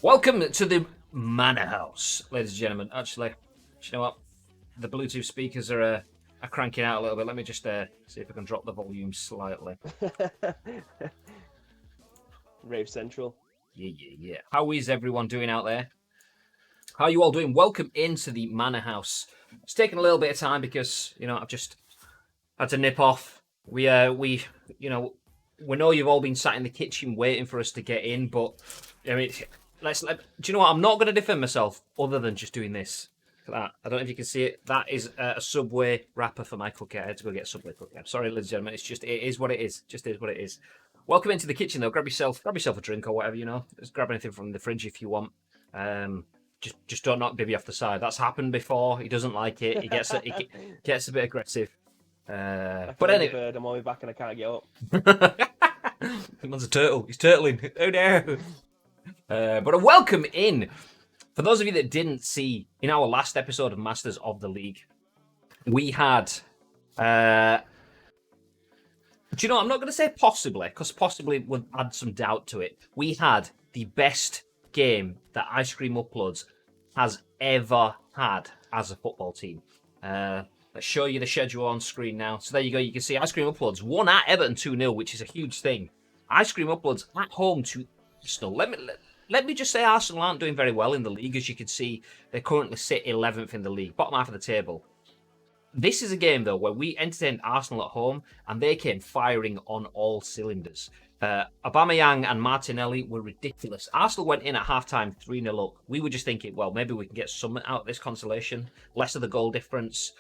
Welcome to the Manor House, ladies and gentlemen. Actually, you know what? The Bluetooth speakers are cranking out a little bit. Let me just see if I can drop the volume slightly. Rave Central. Yeah. How is everyone doing out there? How are you all doing? Welcome into the Manor House. It's taken a little bit of time because I've just had to nip off. We know you've all been sat in the kitchen waiting for us to get in, but I mean, do you know what? I'm not going to defend myself other than just doing this. Look at that. I don't know if you can see it. That is a Subway wrapper for my cookie. I had to go get a Subway cookie. I'm sorry, ladies and gentlemen. It is what it is. Just is what it is. Welcome into the kitchen, though. Grab yourself a drink or whatever, Just grab anything from the fridge if you want. Just don't knock Bibby off the side. That's happened before. He doesn't like it. He gets a bit aggressive. Like But an early anyway, bird, I'm on my back and I can't get up. man's a turtle. He's turtling. Oh no! But a welcome in. For those of you that didn't see, in our last episode of Masters of the League, we had. Do you know? I'm not going to say possibly, because possibly would add some doubt to it. We had the best game that Ice Cream Uploads has ever had as a football team. Let's show you the schedule on screen now. So there you go. You can see Ice Cream Uploads won at Everton 2-0, which is a huge thing. Ice Cream Uploads at home to Arsenal. Let me just say Arsenal aren't doing very well in the league. As you can see, they currently sit 11th in the league, bottom half of the table. This is a game, though, where we entertained Arsenal at home, and they came firing on all cylinders. Aubameyang and Martinelli were ridiculous. Arsenal went in at halftime 3-0 up. We were just thinking, well, maybe we can get something out of this consolation. Less of the goal difference.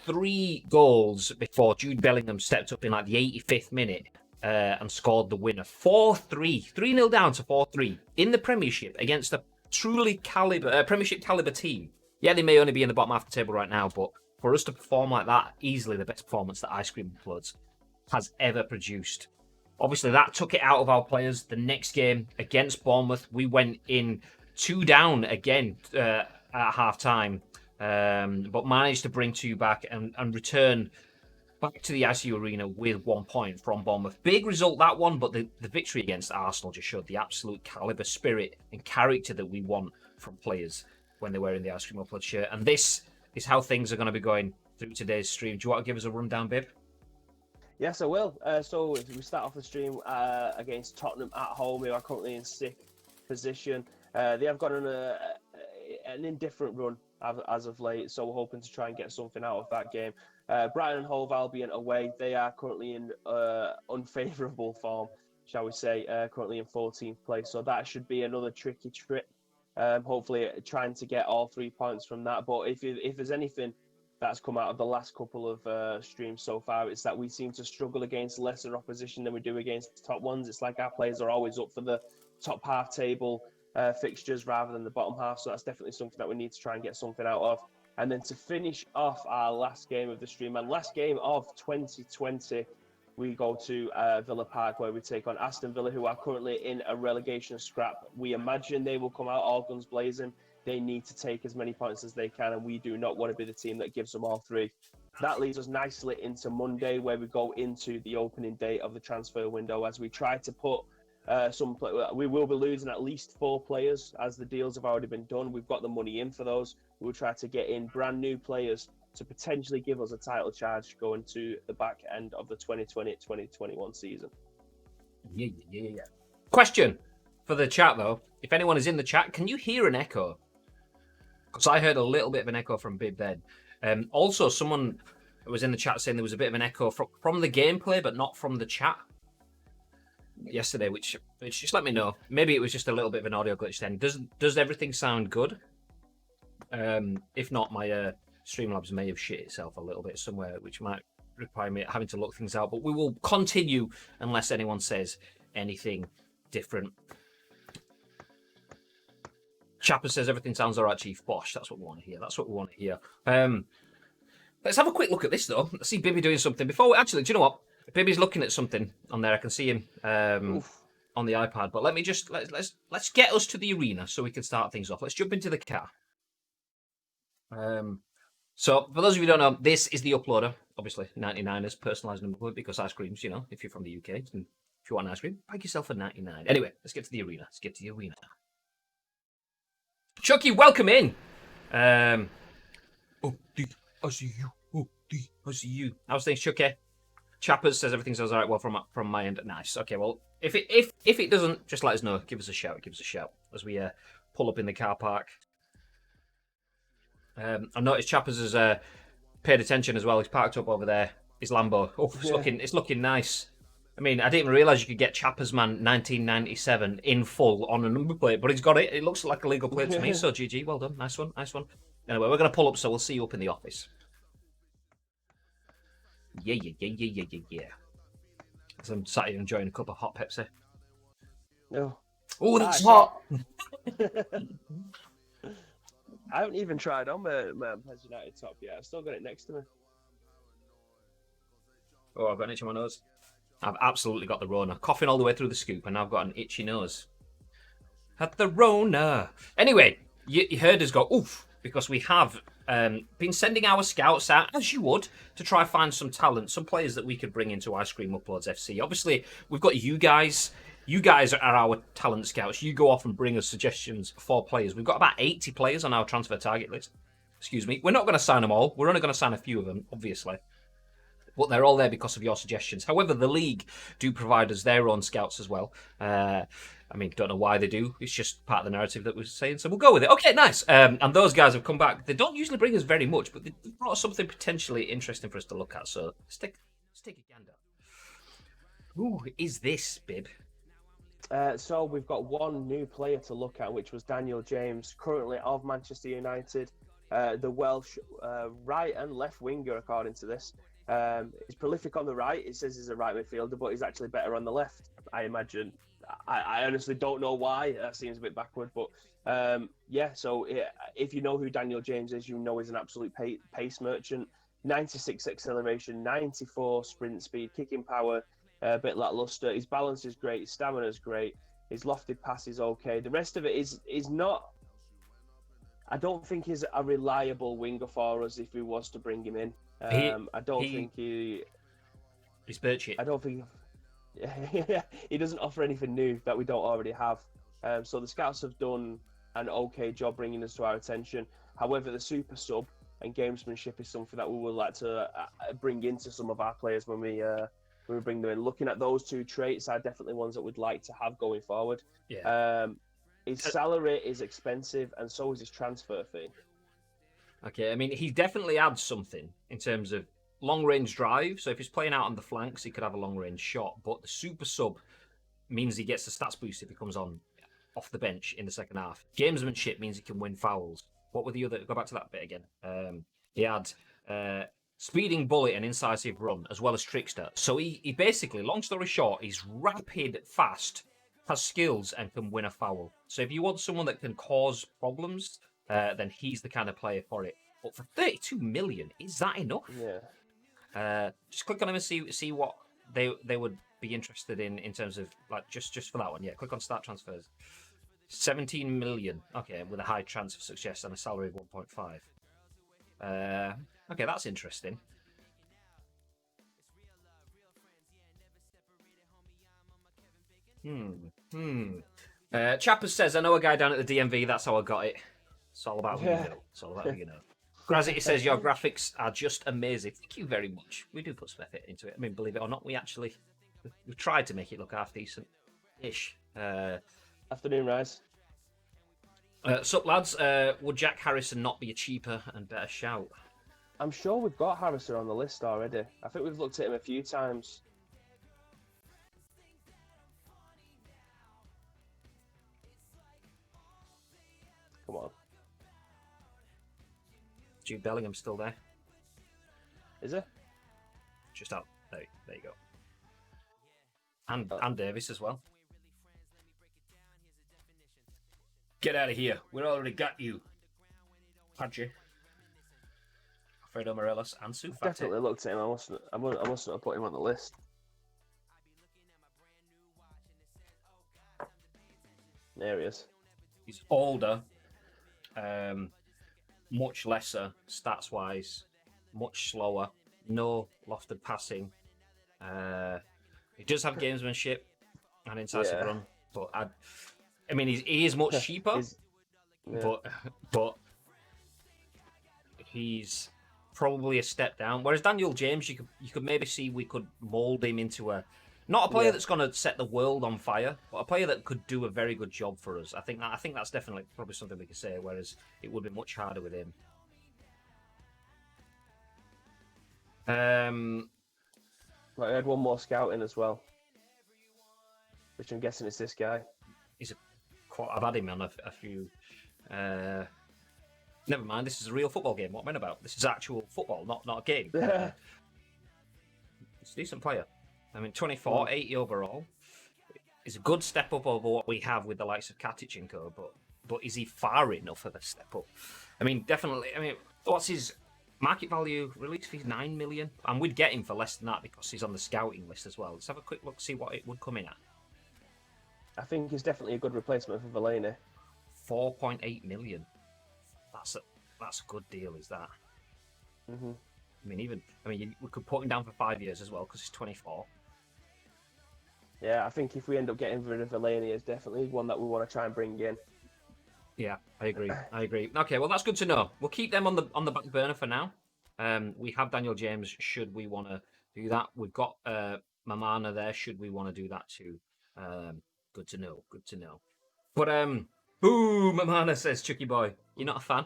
3 goals before Jude Bellingham stepped up in like the 85th minute and scored the winner. 4-3. 3-0 down to 4-3 in the Premiership against a truly Premiership caliber team. Yeah, they may only be in the bottom half of the table right now, but for us to perform like that, easily the best performance that Ice Cream Uploads has ever produced. Obviously, that took it out of our players. The next game against Bournemouth, we went in 2 down again at half time, but managed to bring 2 back and return back to the ICU Arena with 1 point from Bournemouth. Big result, that one, but the victory against Arsenal just showed the absolute calibre, spirit, and character that we want from players when they're wearing the Ice Cream Upload shirt. And this is how things are going to be going through today's stream. Do you want to give us a rundown, Bib? Yes, I will. So we start off the stream against Tottenham at home, who are currently in 6th position. They have got an indifferent run as of late, so we're hoping to try and get something out of that game. Brighton and Hove Albion away. They are currently in unfavourable form, shall we say, currently in 14th place. So that should be another tricky trip. Hopefully trying to get all 3 points from that. But if there's anything that's come out of the last couple of streams so far, it's that we seem to struggle against lesser opposition than we do against top ones. It's like our players are always up for the top half table fixtures rather than the bottom half. So that's definitely something that we need to try and get something out of. And then to finish off our last game of the stream and last game of 2020, we go to Villa Park, where we take on Aston Villa, who are currently in a relegation scrap. We imagine they will come out all guns blazing. They need to take as many points as they can, and we do not want to be the team that gives them all 3. That leads us nicely into Monday, where we go into the opening day of the transfer window as we try to put we will be losing at least 4 players as the deals have already been done. We've got the money in for those. We'll try to get in brand new players to potentially give us a title charge going to the back end of the 2020-2021 season. Yeah. Question for the chat, though. If anyone is in the chat, can you hear an echo? Because I heard a little bit of an echo from Bib then. Also, someone was in the chat saying there was a bit of an echo from the gameplay, but not from the chat yesterday, which just let me know. Maybe it was just a little bit of an audio glitch then. Does everything sound good? If not, my Streamlabs may have shit itself a little bit somewhere, which might require me having to look things out. But we will continue unless anyone says anything different. Chapper says everything sounds all right, Chief Bosh. That's what we want to hear. Let's have a quick look at this, though. Let's see Bibby doing something. Do you know what? Bibby's looking at something on there. I can see him on the iPad. But let's get us to the arena so we can start things off. Let's jump into the car. So for those of you who don't know, this is the uploader. Obviously, 99ers personalised number because ice creams. If you're from the UK, and if you want an ice cream, buy yourself a 99. Anyway, let's get to the arena. Chucky, welcome in. I see you. I see you. How's things, Chucky? Chappers says everything's all right. Well, from my end, nice. Okay, well, if it doesn't, just let us know. Give us a shout. Give us a shout as we pull up in the car park. I noticed Chappers has paid attention as well. He's parked up over there. His Lambo. Oh, it's looking nice. I mean, I didn't even realise you could get Chappers Man 1997 in full on a number plate, but he's got it. It looks like a legal plate to me. So GG, well done, nice one. Anyway, we're gonna pull up, so we'll see you up in the office. Yeah. So I'm sat here enjoying a cup of hot Pepsi. No. Oh, that's hot. I haven't even tried on my PES United top yet. I've still got it next to me. Oh, I've got an itch on my nose. I've absolutely got the Rona. Coughing all the way through the scoop, and I've got an itchy nose. Had the Rona. Anyway, you heard us go, oof, because we have been sending our scouts out, as you would, to try find some talent, some players that we could bring into Ice Cream Uploads FC. Obviously, we've got you guys. You guys are our talent scouts. You go off and bring us suggestions for players. We've got about 80 players on our transfer target list. Excuse me. We're not going to sign them all. We're only going to sign a few of them, obviously. But they're all there because of your suggestions. However, the league do provide us their own scouts as well. I mean, don't know why they do. It's just part of the narrative that we're saying, so we'll go with it. Okay, nice. And those guys have come back. They don't usually bring us very much, but they brought something potentially interesting for us to look at. So let's take a gander. Who is this, Bib? So we've got one new player to look at, which was Daniel James, currently of Manchester United, the Welsh right and left winger, according to this. He's prolific on the right. It says he's a right midfielder, but he's actually better on the left, I imagine. I honestly don't know why. That seems a bit backward, but so if you know who Daniel James is, you know he's an absolute pace merchant. 96 acceleration, 94 sprint speed, kicking power, a bit lackluster. His balance is great, his stamina is great, his lofted pass is okay. The rest of it is not. I don't think he's a reliable winger for us if we was to bring him in. I don't think he's birchy. I don't think he doesn't offer anything new that we don't already have. So the scouts have done an okay job bringing us to our attention. However, the super sub and gamesmanship is something that we would like to bring into some of our players when we bring them in. Looking at those two traits are definitely ones that we'd like to have going forward. Yeah. His salary is expensive, and so is his transfer fee. Okay, I mean, he definitely adds something in terms of long-range drive. So if he's playing out on the flanks, he could have a long-range shot. But the super sub means he gets the stats boost if he comes on off the bench in the second half. Gamesmanship means he can win fouls. What were the other? Go back to that bit again. He had speeding bullet and incisive run, as well as trickster. So he basically, long story short, he's rapid, fast, has skills, and can win a foul. So if you want someone that can cause problems, then he's the kind of player for it. But for 32 million, is that enough? Yeah. Just click on him and see what they would be interested in terms of, like, just for that one. Yeah, click on start transfers. 17 million. Okay, with a high transfer success and a salary of 1.5. Okay, that's interesting. Chappers says, I know a guy down at the DMV, that's how I got it. It's all about who you know. It's all about who you know. Grazity says, your graphics are just amazing. Thank you very much. We do put some effort into it. I mean, believe it or not, we tried to make it look half decent-ish. Afternoon, Rise. Sup, lads? Would Jack Harrison not be a cheaper and better shout? I'm sure we've got Harrison on the list already. I think we've looked at him a few times. Come on. Jude Bellingham's still there. Is it? Just out. There you go. And Davis as well. Get out of here. We already got you. Had you? Alfredo Morelos and Sufati. Definitely looked at him. I mustn't have put him on the list. There he is. He's older. Much lesser stats wise, much slower, no lofted passing. He does have gamesmanship and incisive run, but I mean he is much cheaper. Yeah. but he's probably a step down. Whereas Daniel James, you could maybe see we could mould him into a not a player Yeah. that's going to set the world on fire, but a player that could do a very good job for us. I think that's definitely probably something we could say. Whereas it would be much harder with him. Right, I had one more scouting as well, which I'm guessing is this guy. I've had him on a few. Never mind. This is a real football game. What am I about? This is actual football, not a game. It's a decent player. I mean, 24, 80 overall. It's a good step up over what we have with the likes of Katic and co. But is he far enough of a step up? I mean, definitely. I mean, what's his market value? Release fees 9 million, and we'd get him for less than that because he's on the scouting list as well. Let's have a quick look, see what it would come in at. I think he's definitely a good replacement for Fellaini. 4.8 million. That's a good deal, is that? Mm-hmm. We could put him down for 5 years as well because he's 24. Yeah, I think if we end up getting rid of Fellaini, it's definitely one that we want to try and bring in. Yeah, I agree. Okay, well that's good to know. We'll keep them on the back burner for now. We have Daniel James. Should we want to do that? We've got Mamana there. Should we want to do that too? Good to know. But boo, Mamana says Chucky boy. You're not a fan?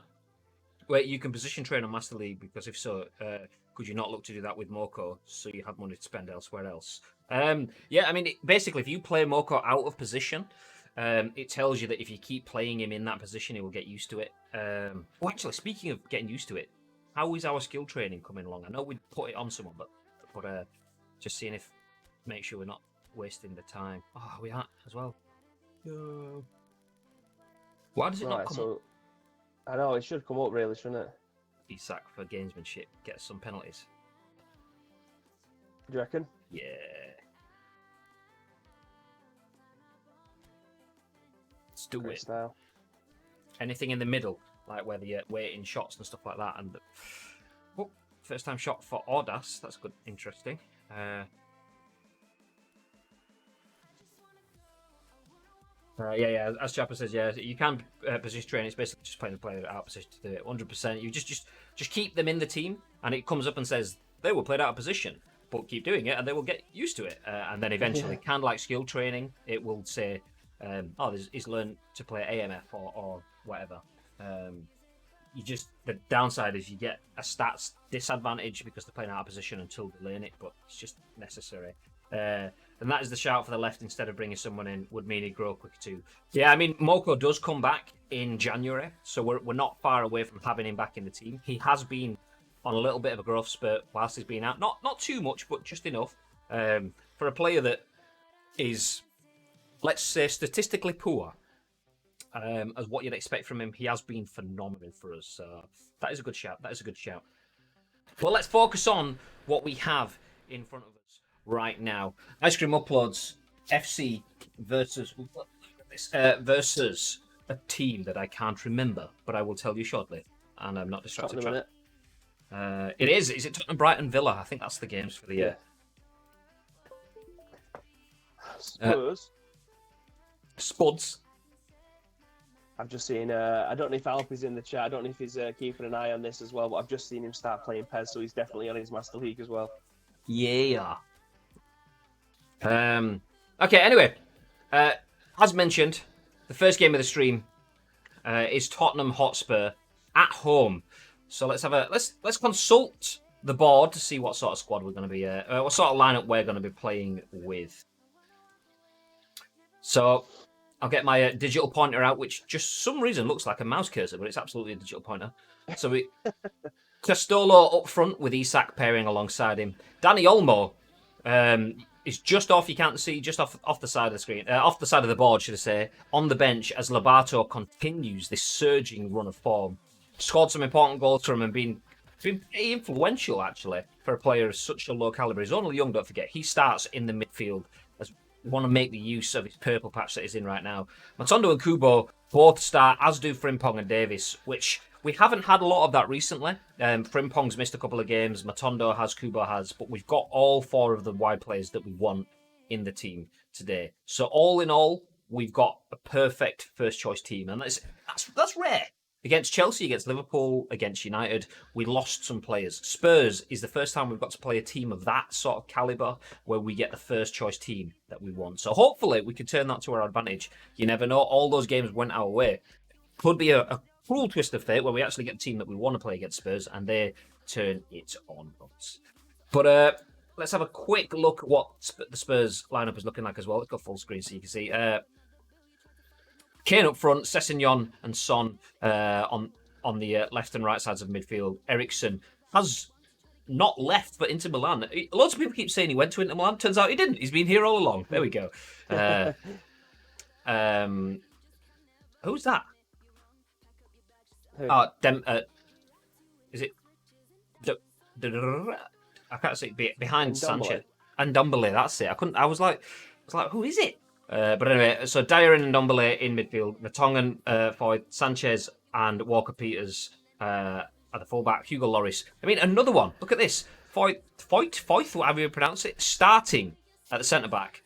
Wait, you can position train on Master League because if so, could you not look to do that with Moko so you have money to spend elsewhere else? Yeah, I mean, basically, if you play Moko out of position, it tells you that if you keep playing him in that position, he will get used to it. Actually, speaking of getting used to it, how is our skill training coming along? I know we'd put it on someone, but just seeing if, make sure we're not wasting the time. Oh, we are as well. No. Why does it not come up? I know, it should come up really, shouldn't it? Isak for gamesmanship, get some penalties. Do you reckon? Yeah. Let's do it. Now. Anything in the middle, like where you're waiting shots and stuff like that. And first time shot for Audas. That's good, interesting. Yeah. As Chapper says, yeah, you can position train. It's basically just playing the player out of position to do it. 100%. You just keep them in the team, and it comes up and says they were played out of position, but keep doing it, and they will get used to it. And then eventually, kind of like skill training, it will say, he's learned to play AMF or whatever. The downside is you get a stats disadvantage because they're playing out of position until they learn it, but it's just necessary. And that is the shout for the left instead of bringing someone in would mean he'd grow quicker too. Yeah, I mean, Moko does come back in January, so we're not far away from having him back in the team. He has been on a little bit of a growth spurt whilst he's been out. Not too much, but just enough. For a player that is, let's say, statistically poor, as what you'd expect from him, he has been phenomenal for us. So that is a good shout. Well, let's focus on what we have in front of us right now. Ice Cream Uploads FC versus a team that I can't remember, but I will tell you shortly, and I'm not distracted. It is. Is it Tottenham, Brighton, Villa? I think that's the games for the year. Spuds. I've just seen. I don't know if Alp is in the chat. I don't know if he's keeping an eye on this as well. But I've just seen him start playing PES, so he's definitely on his Master League as well. Yeah. Okay. Anyway, as mentioned, the first game of the stream is Tottenham Hotspur at home. So let's consult the board to see what sort of squad we're going to be, what sort of lineup we're going to be playing with. So I'll get my digital pointer out, which just some reason looks like a mouse cursor, but it's absolutely a digital pointer. So we Castolo up front with Isak pairing alongside him. Danny Olmo is just off. You can't see, just off the side of the screen, off the side of the board, should I say, on the bench as Lobato continues this surging run of form. Scored some important goals for him and been pretty influential actually for a player of such a low caliber. He's only young, don't forget. He starts in the midfield as we want to make the use of his purple patch that he's in right now. Matondo and Kubo both start, as do Frimpong and Davis, which we haven't had a lot of that recently. Frimpong's missed a couple of games, Matondo has, Kubo has, but we've got all four of the wide players that we want in the team today. So all in all, we've got a perfect first choice team, and that's rare. Against Chelsea, against Liverpool, against United, we lost some players. Spurs is the first time we've got to play a team of that sort of caliber where we get the first choice team that we want. So hopefully we can turn that to our advantage. You never know. All those games went our way. Could be a cruel twist of fate where we actually get the team that we want to play against Spurs and they turn it on us. But let's have a quick look at what the Spurs lineup is looking like as well. Let's go full screen so you can see. Kane up front, Sessegnon and Son on the left and right sides of midfield. Eriksen has not left, but Inter Milan. Lots of people keep saying he went to Inter Milan. Turns out he didn't. He's been here all along. There we go. Who's that? Who? Is it? I can't see behind Ndombele. Sanchez and Ndombele. That's it. I was like, who is it? But anyway, so Dyer and Ndombele in midfield, Vertonghen forward, Sanchez and Walker Peters at the fullback, Hugo Lloris. I mean, another one. Look at this. Foyt, whatever you pronounce it, starting at the centre back,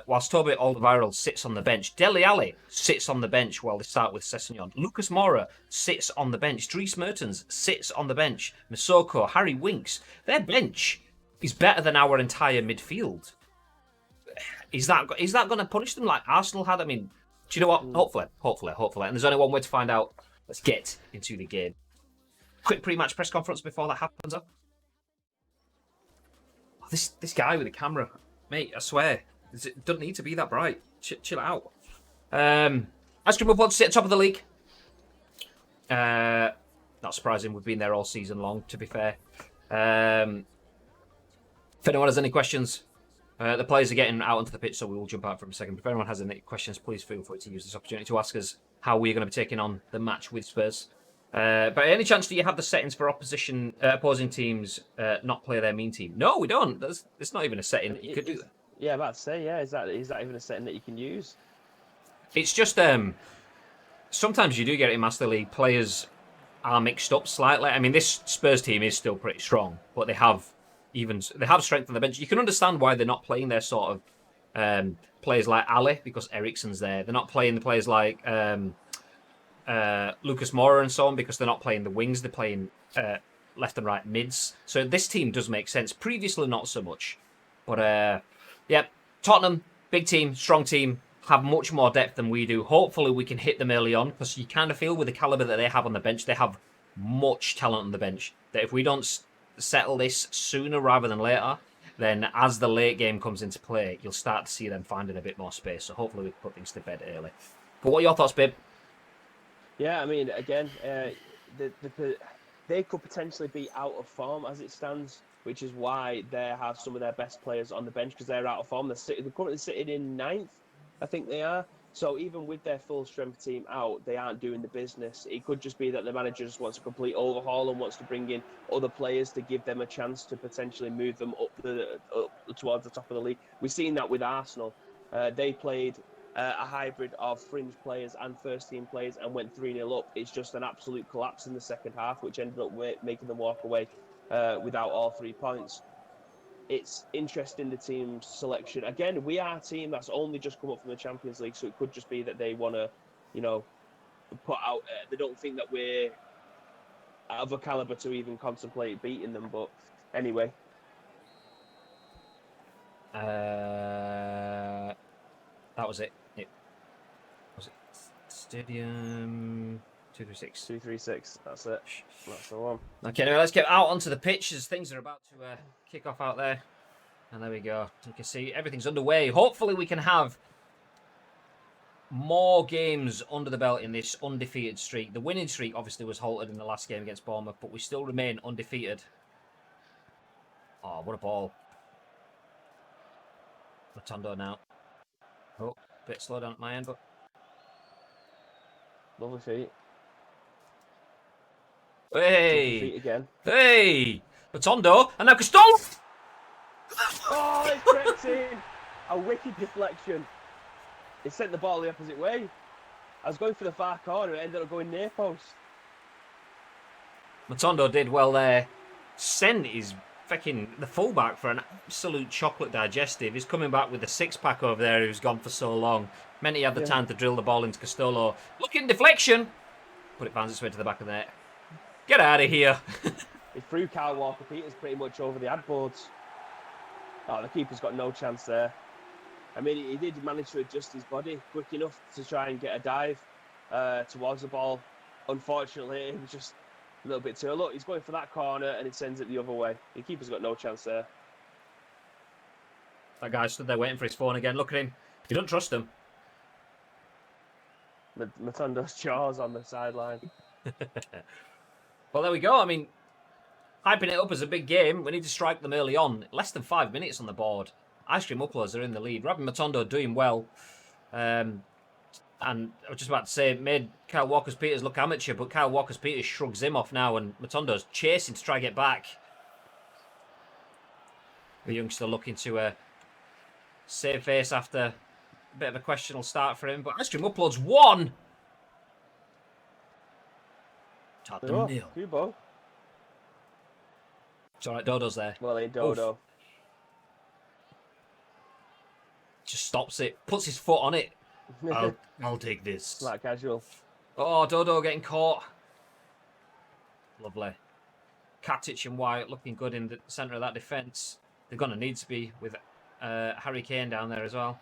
whilst Toby Alderweireld sits on the bench. Dele Alli sits on the bench while they start with Sessegnon. Lucas Moura sits on the bench. Dries Mertens sits on the bench. Masoko, Harry Winks. Their bench is better than our entire midfield. Is that going to punish them like Arsenal had? I mean, do you know what? Hopefully. And there's only one way to find out. Let's get into the game. Quick pre-match press conference before that happens. Oh, this guy with the camera, mate, I swear, it doesn't need to be that bright. Chill out. Ice Cream Upload sit at top of the league. Not surprising, we've been there all season long, to be fair. If anyone has any questions, the players are getting out onto the pitch, so we will jump out for a second. But if anyone has any questions, please feel free to use this opportunity to ask us how we're going to be taking on the match with Spurs. By any chance, do you have the settings for opposing teams not play their mean team? No, we don't. It's not even a setting that you could do that. Yeah, about to say, yeah. Is that even a setting that you can use? It's just sometimes you do get it in Master League. Players are mixed up slightly. I mean, this Spurs team is still pretty strong, but they have strength on the bench. You can understand why they're not playing their sort of players like Ali because Eriksen's there. They're not playing the players like Lucas Moura and so on because they're not playing the wings. They're playing left and right mids. So this team does make sense. Previously, not so much. But yeah, Tottenham, big team, strong team, have much more depth than we do. Hopefully, we can hit them early on because you kind of feel with the caliber that they have on the bench, they have much talent on the bench. That if we don't settle this sooner rather than later, then as the late game comes into play, you'll start to see them finding a bit more space. So hopefully we can put things to bed early. But what are your thoughts, babe? Yeah, I mean, again, they could potentially be out of form as it stands, which is why they have some of their best players on the bench because they're out of form. They're currently sitting in 9th, I think they are. So even with their full strength team out, they aren't doing the business. It could just be that the manager just wants a complete overhaul and wants to bring in other players to give them a chance to potentially move them up towards the top of the league. We've seen that with Arsenal. They played a hybrid of fringe players and first team players and went 3-0 up. It's just an absolute collapse in the second half, which ended up making them walk away without all 3 points. It's interesting, the team's selection. Again, we are a team that's only just come up from the Champions League, so it could just be that they want to, put out. They don't think that we're of a caliber to even contemplate beating them. But anyway, that was it. Was it Stadium 236? 236. That's it. That's the one. Okay, now let's get out onto the pitch as things are about to kick off out there. And there we go. You can see everything's underway. Hopefully we can have more games under the belt in this undefeated streak. The winning streak obviously was halted in the last game against Bournemouth, but we still remain undefeated. Oh, what a ball. Rotondo now. Oh, bit slow down at my end, but... Lovely feet. Hey! Feet again. Hey! Rotondo, and now Castolo! Oh, it's crept in! A wicked deflection. It sent the ball the opposite way. I was going for the far corner, it ended up going near post. Matondo did well there. Sent his fucking the fullback for an absolute chocolate digestive. He's coming back with the six-pack over there who's gone for so long. Meant he had the time to drill the ball into Castolo. Looking deflection. But it finds its way to the back of the net. Get out of here. He threw Kyle Walker-Peters pretty much over the ad boards. Oh, the keeper's got no chance there. I mean, he did manage to adjust his body quick enough to try and get a dive towards the ball. Unfortunately, it was just a little bit too. Look, he's going for that corner and it sends it the other way. The keeper's got no chance there. That guy stood there waiting for his phone again. Look at him. You don't trust him. Matondo's jaws on the sideline. Well, there we go. I mean, hyping it up as a big game. We need to strike them early on. Less than 5 minutes on the board. Ice Cream Uploads are in the lead. Robin Matondo doing well. And I was just about to say, made Kyle Walker-Peters look amateur, but Kyle Walker-Peters shrugs him off now, and Matondo's chasing to try and get back. The youngster looking to save face after a bit of a questionable start for him. But Ice Cream Uploads won. Tottenham nil. Kubo. It's all right, Dodo's there. Well, ain't Dodo. Oof. Just stops it, puts his foot on it. I'll take this. Like casual. Oh, Dodo getting caught. Lovely. Katic and Wyatt looking good in the centre of that defence. They're going to need to be with Harry Kane down there as well.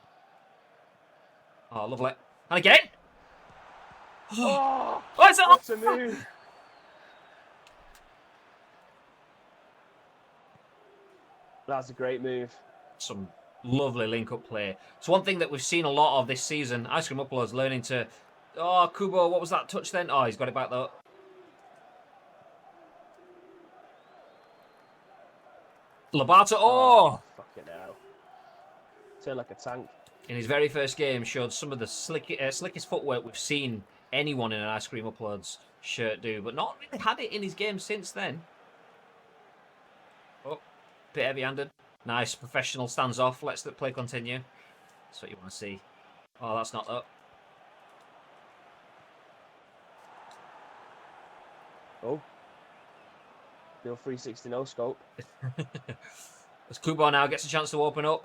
Oh, lovely. And again. Oh, it's that's a move. That's a great move. Some lovely link-up play. It's one thing that we've seen a lot of this season. Ice Cream Uploads learning to... Oh, Kubo, what was that touch then? Oh, he's got it back though. Labato, oh! Fucking hell. Turn like a tank. In his very first game, showed some of the slickest footwork we've seen anyone in an Ice Cream Uploads shirt do, but not really had it in his game since then. Oh, bit heavy-handed. Nice, professional, stands off. Let's the play continue. That's what you want to see. Oh, that's not that. Oh. Bill 360 no scope. As Kubo now gets a chance to open up.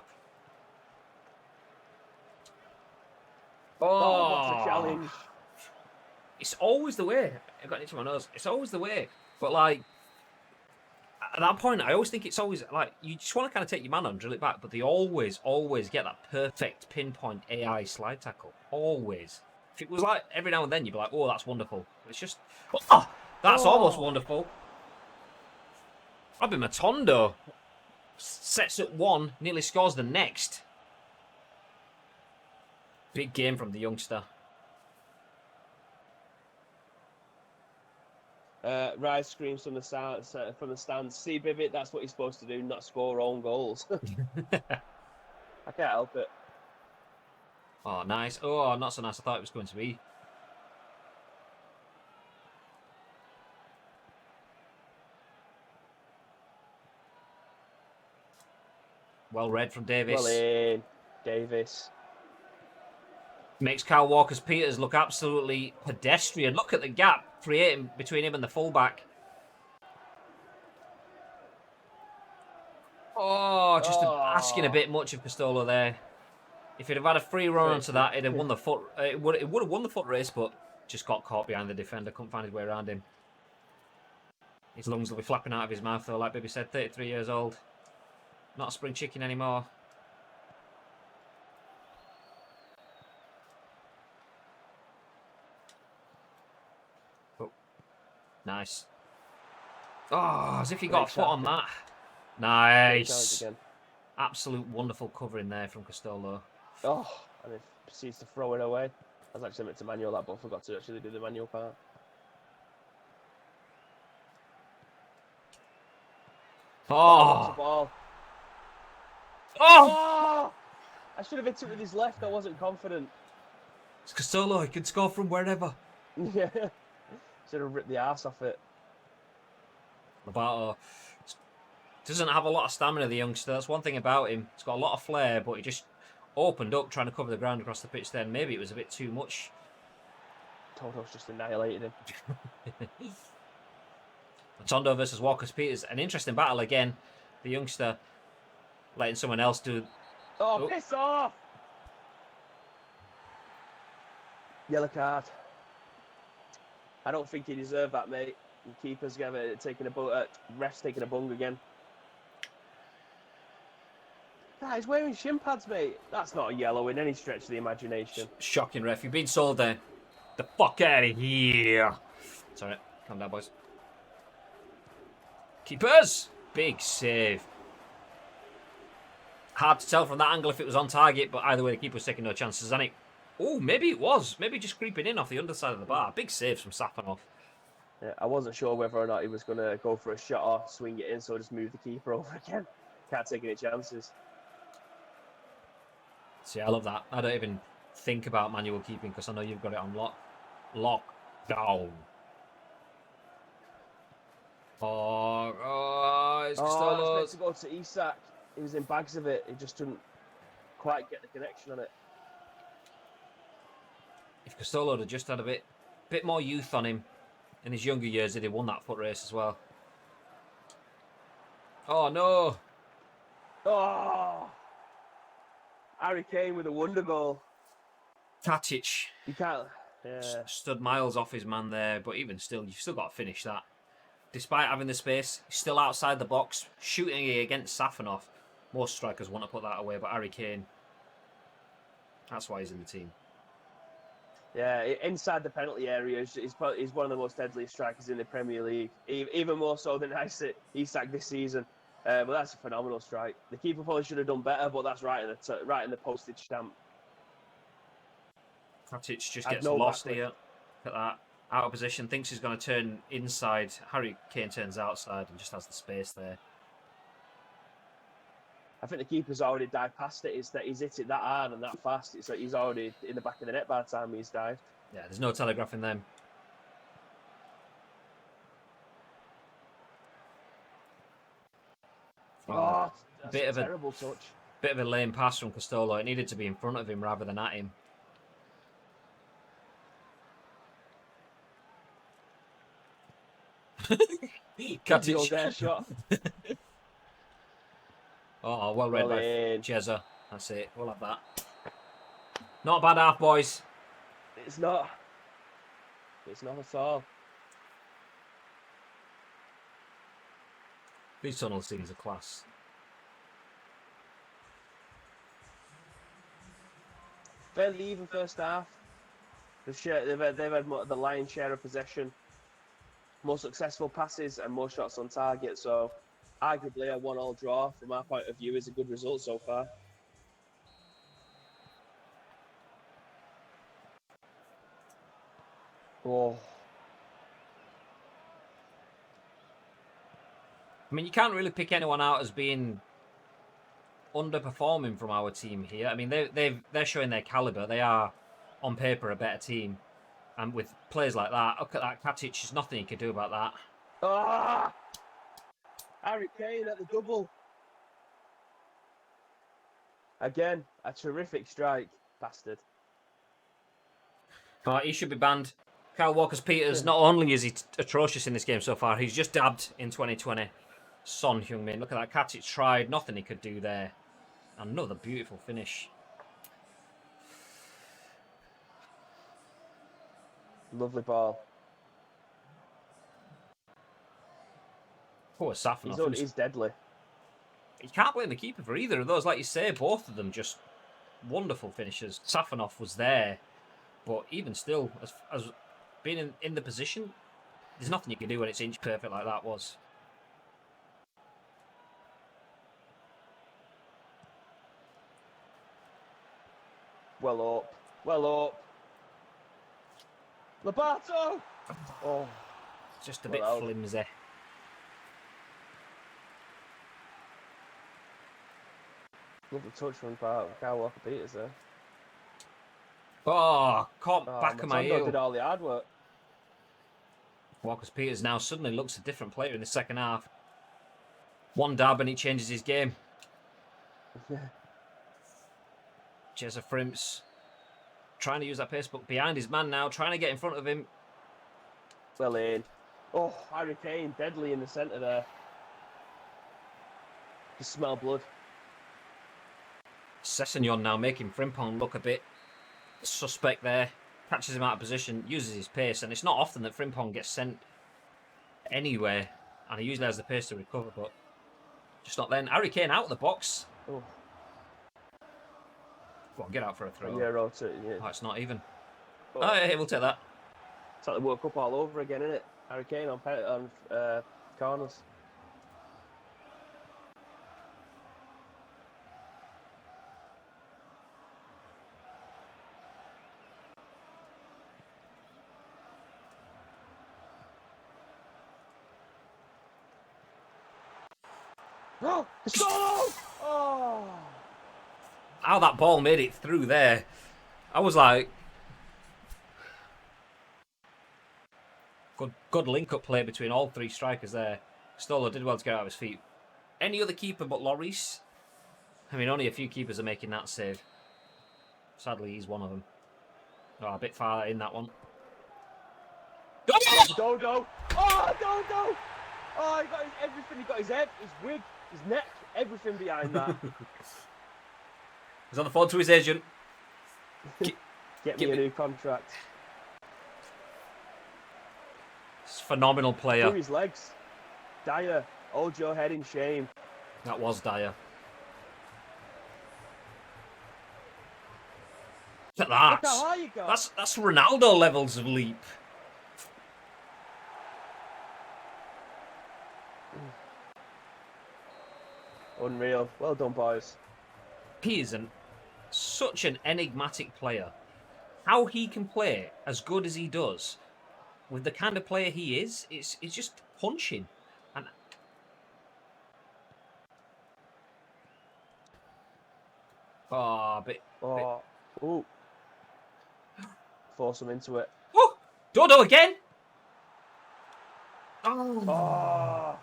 Oh, what's a challenge. It's always the way. I got it to my nose. It's always the way. But like, at that point, I always think it's always like, you just want to kind of take your man on and drill it back, but they always get that perfect pinpoint AI slide tackle. Always. If it was like every now and then, you'd be like, oh, that's wonderful. It's just, oh, that's almost wonderful. Robin Matondo sets up one, nearly scores the next. Big game from the youngster. Rise screams from the stands. See, Bibbit, that's what he's supposed to do, not score own goals. I can't help it. Oh, nice. Oh, not so nice. I thought it was going to be. Well read from Davis. Well in, Davis. Makes Kyle Walker-Peters look absolutely pedestrian. Look at the gap creating between him and the fullback. Oh, just asking a bit much of Castolo there. If he'd have had a free run onto that, it'd have won the foot. It would have won the foot race, but just got caught behind the defender. Couldn't find his way around him. His lungs will be flapping out of his mouth, though. Like Bibby said, 33 years old. Not a spring chicken anymore. Nice. Oh, as if he got a foot on that. Nice. Absolute wonderful covering there from Castolo. Oh, and he proceeds to throw it away. I was actually meant to manual that, but I forgot to actually do the manual part. Oh. Ball. Oh. I should have hit it with his left. I wasn't confident. It's Castolo. He can score from wherever. Yeah. Should have ripped the arse off it. Labato doesn't have a lot of stamina, the youngster. That's one thing about him. He's got a lot of flair, but he just opened up trying to cover the ground across the pitch then. Maybe it was a bit too much. Toto's just annihilated him. Matondo versus Walker-Peters. An interesting battle again. The youngster letting someone else do. Oh, piss off! Yellow card. I don't think he deserved that, mate. The keeper's taking ref's taking a bung again. Nah, he's wearing shin pads, mate. That's not a yellow in any stretch of the imagination. Shocking, ref. You've been sold there. The fuck out of here. Sorry, calm down, boys. Keepers! Big save. Hard to tell from that angle if it was on target, but either way, the keeper was taking no chances, hasn't he? Oh, maybe it was. Maybe just creeping in off the underside of the bar. Big saves from Safanov. Yeah, I wasn't sure whether or not he was going to go for a shot or swing it in, so I just moved the keeper over again. Can't take any chances. See, I love that. I don't even think about manual keeping because I know you've got it on lockdown. It's Costello. It's meant to go to Isak. He was in bags of it. He just didn't quite get the connection on it. If Costello had just had a bit more youth on him in his younger years, he'd have won that foot race as well. Oh, no. Oh! Harry Kane with a wonder goal. Katic. You can't... Yeah. Stood miles off his man there, but even still, you've still got to finish that. Despite having the space, he's still outside the box, shooting it against Safanov. Most strikers want to put that away, but Harry Kane, that's why he's in the team. Yeah, inside the penalty area, he's one of the most deadly strikers in the Premier League, even more so than Isak this season. But that's a phenomenal strike. The keeper probably should have done better, but that's right in the postage stamp. Katic just gets lost here. Look at that. Out of position, thinks he's going to turn inside. Harry Kane turns outside and just has the space there. I think the keeper's already dived past it. It's that he's hit it that hard and that fast. It's like he's already in the back of the net by the time he's dived. Yeah, there's no telegraphing them. Oh, that's a terrible touch. Bit of a lame pass from Costello. It needed to be in front of him rather than at him. Katic. Shot. Oh, well read by Cheza. That's it. We'll have that. Not a bad half, boys. It's not. It's not at all. These tunnel scenes are class. Fairly even first half. They've had the lion's share of possession, more successful passes and more shots on target. So, arguably a 1-1 draw from our point of view is a good result so far. Oh. I mean, you can't really pick anyone out as being underperforming from our team here. I mean, they're showing their caliber. They are, on paper, a better team. And with players like that, look at that. Katic, there's nothing you can do about that. Ah! Harry Kane at the double. Again, a terrific strike, bastard. Oh, he should be banned. Kyle Walker-Peters, not only is he atrocious in this game so far, he's just dabbed in 2020. Son Heung-min, look at that. Katic tried, nothing he could do there. Another beautiful finish. Lovely ball. Poor Safanov. He's deadly. You can't blame the keeper for either of those. Like you say, both of them just wonderful finishes. Safanov was there, but even still, as being in the position, there's nothing you can do when it's inch perfect like that was. Well up. Well up. Lobato! Oh. Just a bit flimsy. Lovely touch from Kyle Walker-Peters there. Oh, caught back of my heel. Did all the hard work. Walker-Peters now suddenly looks a different player in the second half. One dab and he changes his game. Jezza Frimps trying to use that pace, but behind his man now, trying to get in front of him. Well in. Oh, Harry Kane, deadly in the centre there. can smell blood. Sessegnon now making Frimpong look a bit suspect there. Catches him out of position, uses his pace, and it's not often that Frimpong gets sent anywhere, and he usually has the pace to recover, but just not then. Harry Kane out of the box. Oh. Go on, get out for a throw. Yeah, rotate. Yeah. Oh, it's not even. Oh, Oh, yeah, we'll take that. it's like the World Cup all over again, isn't it? Harry Kane on corners. Oh, oh! How that ball made it through there. I was like... Good link-up play between all three strikers there. Stolo did well to get out of his feet. Any other keeper but Lloris? I mean, only a few keepers are making that save. Sadly, he's one of them. Oh, a bit far in that one. Dodo! Oh, Dodo! Oh, he got everything. He got his head, his wig, his neck, everything behind that. He's on the phone to his agent. Get me a new contract. It's a phenomenal player. Through his legs. Dyer, hold your head in shame. That was Dyer. Look at that. Look how high you got. That's Ronaldo levels of leap. Unreal. Well done, boys. He is such an enigmatic player. How he can play as good as he does, with the kind of player he is, it's just punching. And Ooh. Force him into it. Oh, Dodo again. Oh. Oh.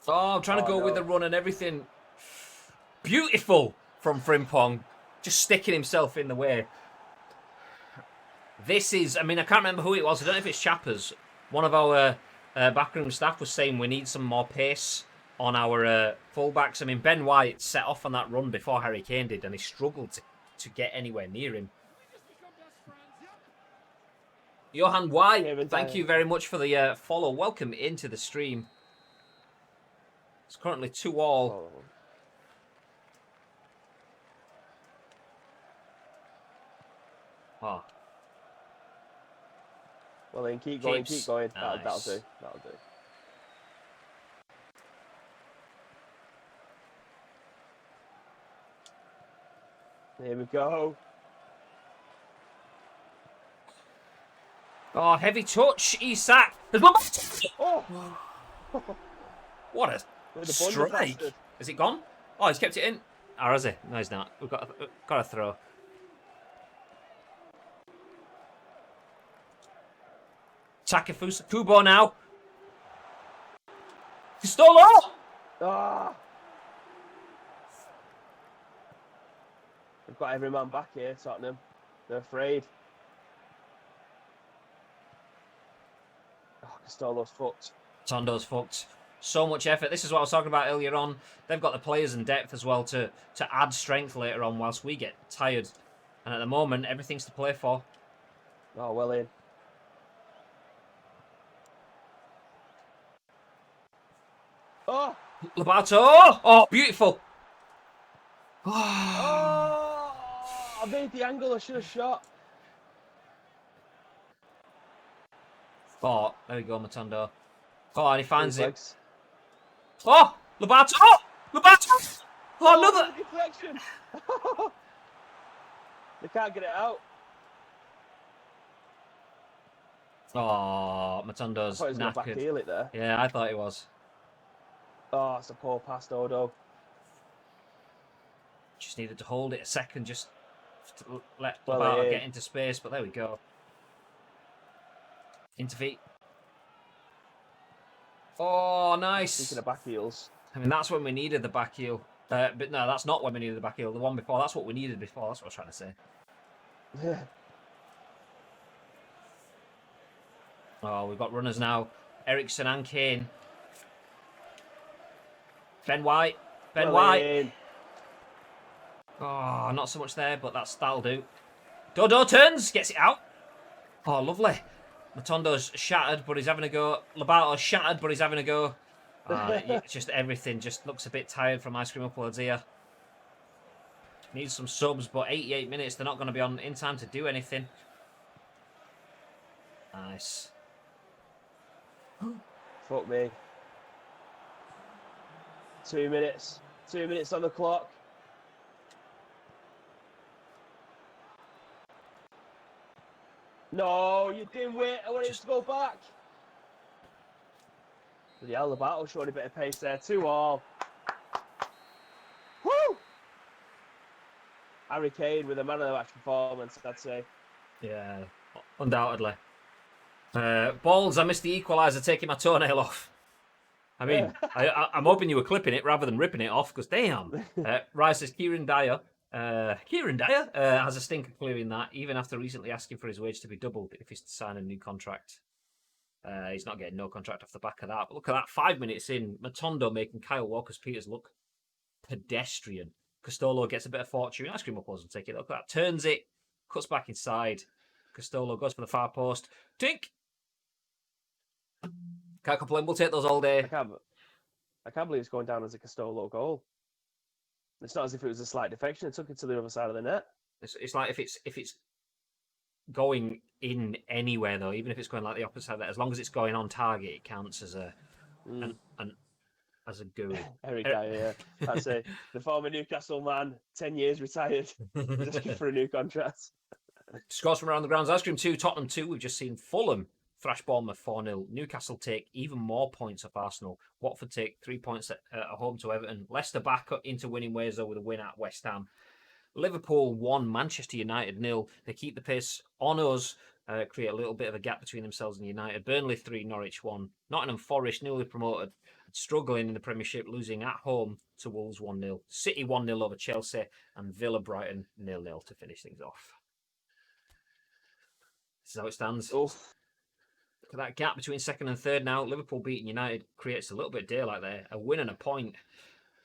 Oh, I'm trying to go with the run and everything. Beautiful from Frimpong. Just sticking himself in the way. This is, I mean, I can't remember who it was. I don't know if it's Chappers. One of our backroom staff was saying we need some more pace on our fullbacks. I mean, Ben White set off on that run before Harry Kane did, and he struggled to get anywhere near him. Johan White, thank you very much for the follow. Welcome into the stream. It's currently 2-2. Oh. Well then, keep going, Keeps. keep going. Nice. That'll do. That'll do. Here we go. Oh, heavy touch. Isak. Oh! What a strike. Is it gone? Oh, he's kept it in. Or has he? No, he's not. We've got a throw. Takefusa Kubo now. Castolo! Ah! We've got every man back here, Tottenham. They're afraid. Oh, Castolo's fucked. Tondo's fucked. So much effort. This is what I was talking about earlier on. They've got the players and depth as well to add strength later on whilst we get tired. And at the moment, everything's to play for. Oh, well in. Oh! Lobato! Oh, beautiful! Oh! I made the angle I should have shot. Oh, there we go, Matondo. Oh, and he finds it. Legs. Oh, Lobato! Oh, Lobato! Oh, another! Deflection! They can't get it out. Oh, I Matondo's thought he was going to back knackered. heel it there. Yeah, I thought he was. Oh, it's a poor pass, Dodo. Just needed to hold it a second, just to let Well, Lobato get into space, but there we go. Into feet. Oh, nice. Speaking of back heels. I mean, that's when we needed the back heel. But no, that's not when we needed the back heel. The one before, that's what we needed before. That's what I was trying to say. Oh, we've got runners now. Ericsson and Kane. Ben White. Ben White. In. Oh, not so much there, but that'll do. Dodo turns, gets it out. Oh, lovely. Matondo's shattered, but he's having a go. Lobato's shattered, but he's having a go. Just everything just looks a bit tired from Ice Cream Uploads here. Needs some subs, but 88 minutes, they're not going to be on in time to do anything. Nice. Fuck me. 2 minutes. 2 minutes on the clock. No, you didn't wait. I wanted to go back. The hell, the battle showed a bit of pace there. 2-2. Woo! Harry Kane with a man of the match performance, I'd say. Yeah, undoubtedly. Balls, I missed the equaliser taking my toenail off. I mean, I'm hoping you were clipping it rather than ripping it off, because damn. Rice says Kieran Dyer. Kieran Dyer has a stinker clearing that, even after recently asking for his wage to be doubled if he's to sign a new contract. He's not getting no contract off the back of that. But look at that, 5 minutes in, Matondo making Kyle Walker-Peters look pedestrian. Castolo gets a bit of fortune. Ice Cream Uploads will take it. Look at that, turns it, cuts back inside. Castolo goes for the far post. Tink! Can't complain, we'll take those all day. I can't believe it's going down as a Castolo goal. It's not as if it was a slight defection. It took it to the other side of the net. It's like if it's going in anywhere though, even if it's going like the opposite side, as long as it's going on target, it counts as a as a goal. Eric Dyer, yeah. That's it. The former Newcastle man, 10 years retired, just for a new contract. Scores from around the grounds. Ice Cream 2, Tottenham 2. We've just seen Fulham thrash Bournemouth 4-0. Newcastle take even more points off Arsenal. Watford take 3 points at home to Everton. Leicester back up into winning ways though with a win at West Ham. Liverpool 1, Manchester United 0. They keep the pace on us, create a little bit of a gap between themselves and United. Burnley 3, Norwich 1. Nottingham Forest, newly promoted, struggling in the Premiership, losing at home to Wolves 1-0. City 1-0 over Chelsea, and Villa Brighton 0-0 to finish things off. This is how it stands. Oof. Look at that gap between second and third now. Liverpool beating United creates a little bit of daylight there. A win and a point,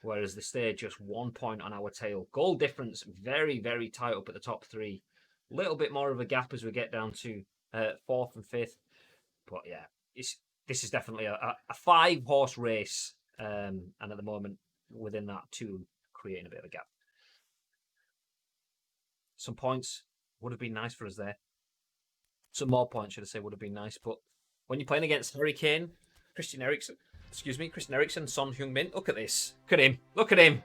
whereas they stay just 1 point on our tail. Goal difference very, very tight up at the top three. A little bit more of a gap as we get down to fourth and fifth. But yeah, this is definitely a 5-horse race. And at the moment, within that, 2 creating a bit of a gap. Some points would have been nice for us there. Some more points, should I say, would have been nice. But when you're playing against Harry Kane, Christian Eriksen, Son Heung-min, look at this. Look at him.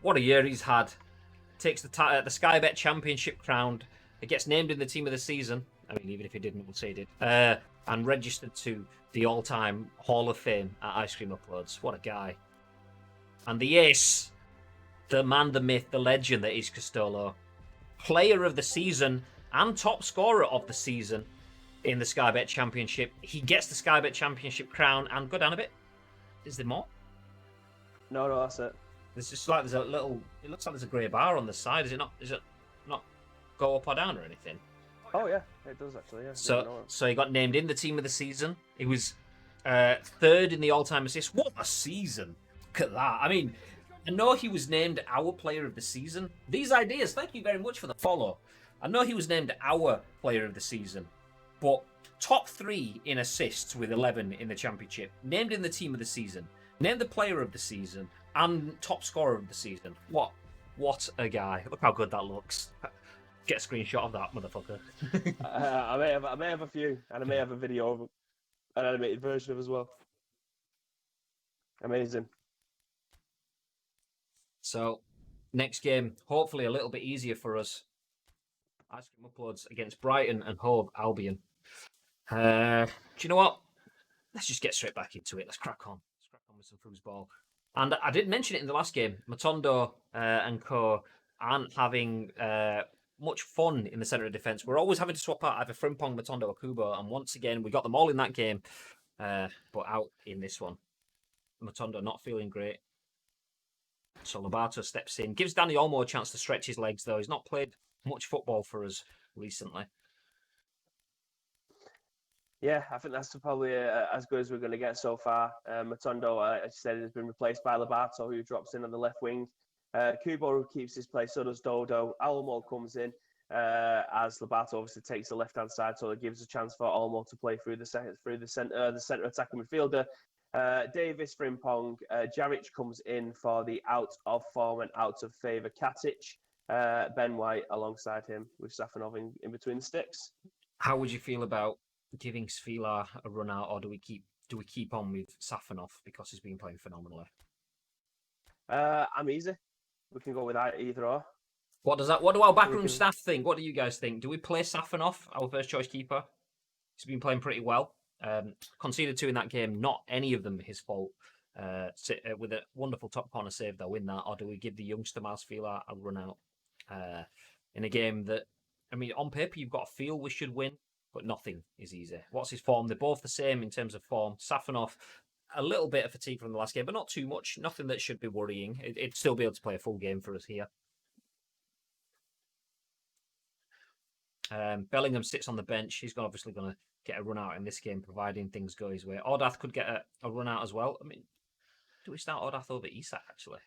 What a year he's had. Takes the Sky Bet Championship crown. He gets named in the team of the season. I mean, even if he didn't, we'll say he did. And registered to the all-time Hall of Fame at Ice Cream Uploads. What a guy. And the ace, the man, the myth, the legend that is Castolo. Player of the season and top scorer of the season in the Sky Bet Championship. He gets the Sky Bet Championship crown. And go down a bit. Is there more? No, that's it. There's just like there's a little. It looks like there's a grey bar on the side. Is it not? Is it not go up or down or anything? Oh yeah, it does actually. Yeah. So he got named in the team of the season. He was third in the all-time assists. What a season! Look at that. I mean, I know he was named our player of the season. These ideas. Thank you very much for the follow. I know he was named our player of the season, but top 3 in assists with 11 in the championship. Named in the team of the season. Named the player of the season. And top scorer of the season. What a guy. Look how good that looks. Get a screenshot of that, motherfucker. I may have a few, and I may have a video of an animated version of as well. Amazing. So, next game, hopefully a little bit easier for us. Ice Cream Uploads against Brighton and Hove Albion. Do you know what? Let's just get straight back into it. Let's crack on. With some foosball. And I did mention it in the last game. Matondo and co aren't having much fun in the centre of defence. We're always having to swap out either Frimpong, Matondo, or Kubo. And once again, we got them all in that game, but out in this one. Matondo not feeling great. So Lobato steps in. Gives Danny Olmo a chance to stretch his legs, though. He's not played much football for us recently. Yeah, I think that's probably as good as we're going to get so far. Matondo, as you said, has been replaced by Lobato, who drops in on the left wing. Kubo keeps his place, so does Dodo. Alamo comes in as Lobato obviously takes the left-hand side, so it gives a chance for Alamo to play through the centre attacking midfielder. Davis, Frimpong, Jaric comes in for the out of form and out of favour Katic. Ben White alongside him with Safanov in between the sticks. How would you feel about giving Svilar a run out, or do we keep on with Safanov because he's been playing phenomenally? I'm easy. We can go with either or. What do our backroom staff think? What do you guys think? Do we play Safanov, our first choice keeper? He's been playing pretty well. Conceded 2 in that game. Not any of them his fault. With a wonderful top corner save, they'll win that. Or do we give the youngster Miles Svilar a run out in a game that, I mean, on paper you've got a feel we should win, but nothing is easy. What's his form? They're both the same in terms of form. Safanov, a little bit of fatigue from the last game, but not too much. Nothing that should be worrying. It'd still be able to play a full game for us here. Bellingham sits on the bench. He's obviously going to get a run out in this game, providing things go his way. Ordath could get a run out as well. I mean, do we start Ordath over Isak, actually?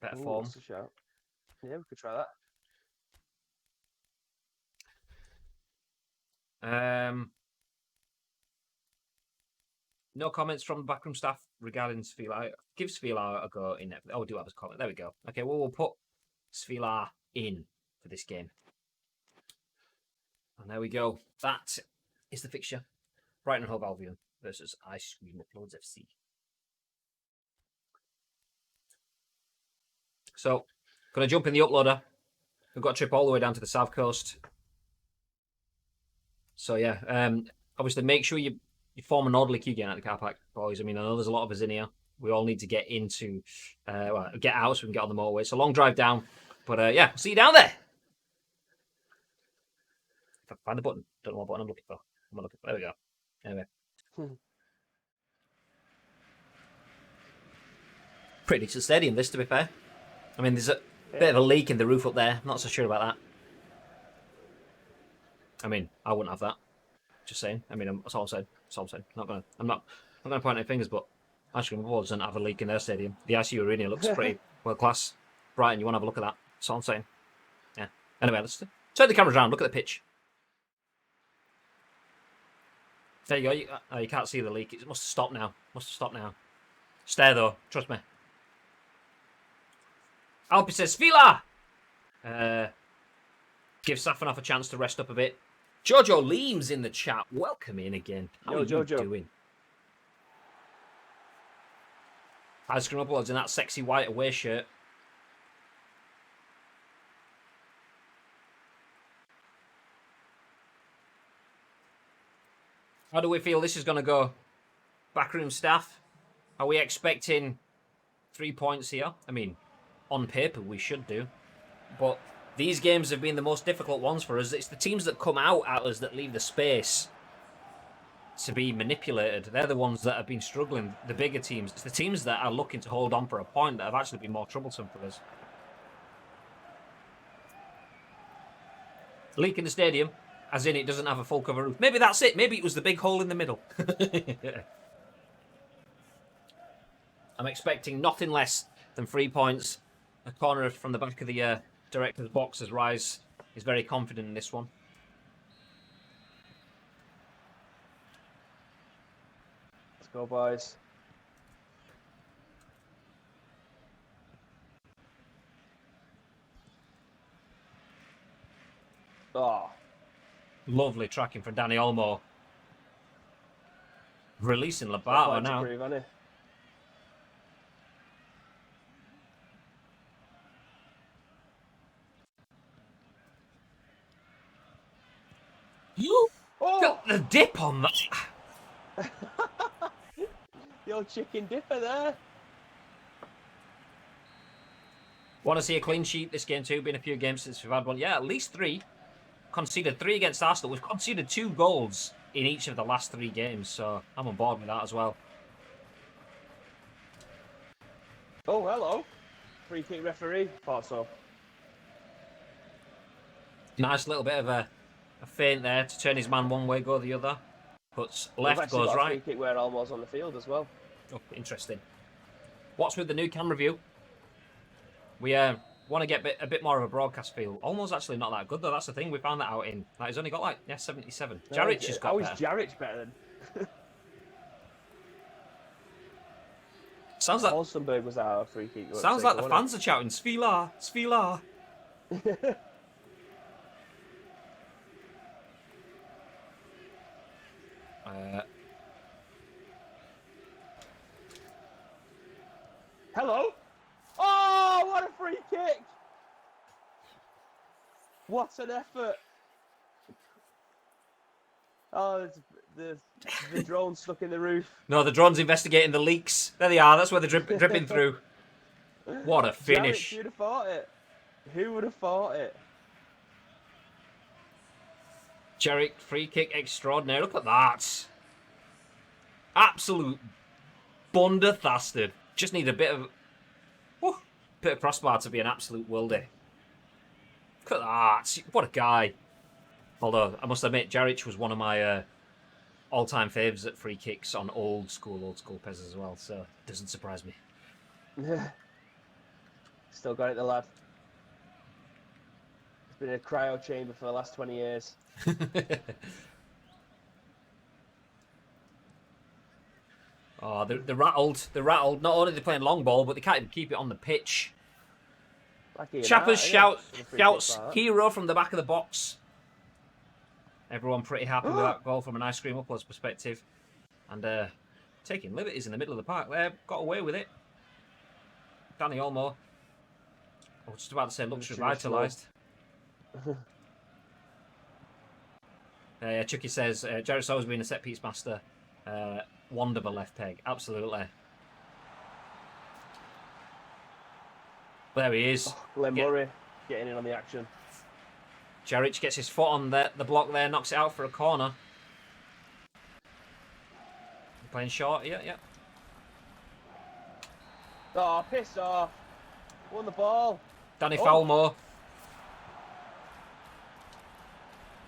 Better form. That's a shout. Yeah, we could try that. No comments from the backroom staff regarding Svilar. Give Svilar a go in it. Oh, we do have a comment. There we go. Okay, well, we'll put Svilar in for this game. And there we go. That is the fixture. Brighton Hove Albion versus Ice Cream Uploads FC. So, going to jump in the uploader. We've got a trip all the way down to the south coast. So yeah, obviously make sure you form an orderly queue getting out of the car park, boys. I mean, I know there's a lot of us in here. We all need to get into, get out so we can get on the motorway. It's a long drive down, but yeah, see you down there. If I can find the button, don't know what button I'm looking for. There we go. Anyway. Pretty decent stadium, this, to be fair. I mean, there's a bit of a leak in the roof up there. Not so sure about that. I mean, I wouldn't have that. Just saying. I mean, that's all I'm saying. I'm not gonna point any fingers, but actually, Liverpool doesn't have a leak in their stadium. The ICU Arena looks pretty world class. Brighton, you want to have a look at that? That's all I'm saying. Yeah. Anyway, let's turn the cameras around. Look at the pitch. There you go. You can't see the leak. It must have stopped now. Stay though. Trust me. Alpi says, Fila! Give Safanov a chance to rest up a bit. Jojo Leem's in the chat. Welcome in again. How are you doing? Ice Cream Uploads in that sexy white away shirt. How do we feel this is going to go? Backroom staff, are we expecting 3 points here? I mean, on paper we should do. But these games have been the most difficult ones for us. It's the teams that come out at us that leave the space to be manipulated. They're the ones that have been struggling, the bigger teams. It's the teams that are looking to hold on for a point that have actually been more troublesome for us. Leak in the stadium, as in it doesn't have a full cover roof. Maybe that's it. Maybe it was the big hole in the middle. I'm expecting nothing less than 3 points. A corner from the back of the director's box as Rise is very confident in this one. Let's go, boys. Oh. Lovely tracking from Danny Olmo. Releasing Lobato now. Groove, You got the dip on that. The old chicken dipper there. Want to see a clean sheet this game too? Been a few games since we've had one. Yeah, at least 3. Conceded 3 against Arsenal. We've conceded 2 goals in each of the last 3 games, so I'm on board with that as well. Oh, hello. Free kick referee. Thought so. Nice little bit of a feint there to turn his man one way, go the other. Puts left, We've actually goes got a right. free kick where Olmo's on the field as well. Oh, interesting. What's with the new camera view? We want to get a bit more of a broadcast feel. Almost actually not that good though. That's the thing. We found that out in. Like, he's only got like 77. Jarrich has got How better. is Jarrich better than? Sounds like Holstenberg was our free kick. sounds like the fans are shouting Svila, Svila. Hello. Oh, what a free kick! What an effort! Oh, the drone stuck in the roof. No, the drone's investigating the leaks. There they are. That's where they're dripping through. What a finish! Jarrich, who'd have thought it? Who would have thought it? Jarrich, free kick extraordinary. Look at that. Absolute bunderthasted. Just need a bit of crossbar to be an absolute worldie. Look at that. What a guy. Although, I must admit, Jarrich was one of my all-time faves at free kicks on old school PES as well, so it doesn't surprise me. Still got it, the lad. It's been in a cryo chamber for the last 20 years. Oh, they're rattled. They're rattled. Not only are they playing long ball, but they can't even keep it on the pitch. Chappers shouts hero from the back of the box. Everyone pretty happy with that goal from an ice cream upwards perspective. And taking liberties in the middle of the park there. Got away with it. Danny Olmo. I was just about to say looks revitalised. Chucky says, Jarrett's always been a set-piece master. Wand of a left peg. Absolutely. There he is. Oh, Glenn Murray getting in on the action. Jarrich gets his foot on the block there, knocks it out for a corner. Playing short, yeah. Oh, piss off. Won the ball. Danny Falmo.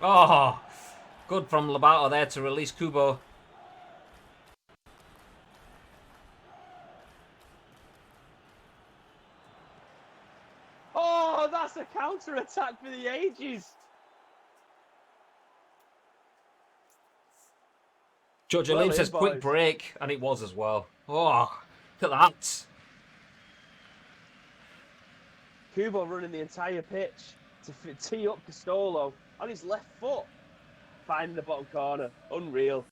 Oh, good from Lobato there to release Kubo. Oh, that's a counter-attack for the ages. Georgia Lim says quick break, and it was as well. Oh, look at that. Kubo running the entire pitch to tee up Castolo on his left foot. Finding the bottom corner. Unreal.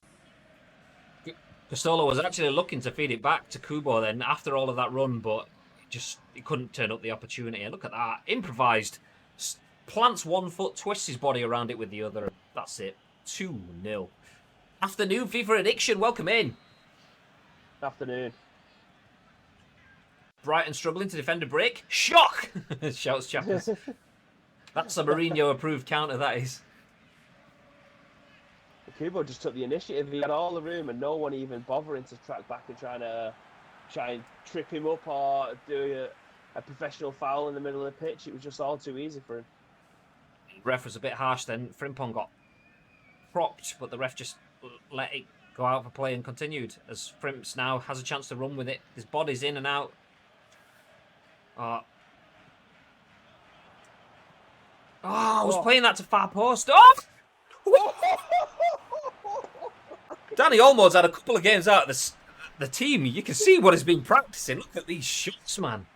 Castolo was actually looking to feed it back to Kubo then after all of that run, but he couldn't turn up the opportunity. And look at that. Improvised. Plants one foot, twists his body around it with the other. That's it. 2-0. Afternoon FIFA addiction. Welcome in. Afternoon. Brighton struggling to defend a break. Shock! Shouts Chappers. That's a Mourinho-approved counter, that is. Kubo just took the initiative. He had all the room and no one even bothering to track back and try and trip him up or do a professional foul in the middle of the pitch. It was just all too easy for him. Ref was a bit harsh then. Frimpong got propped, but the ref just let it go out for play and continued as Frimps now has a chance to run with it. His body's in and out. I was playing that to far post. Oh! Danny Olmo's had a couple of games out of the team. You can see what he's been practicing. Look at these shots, man.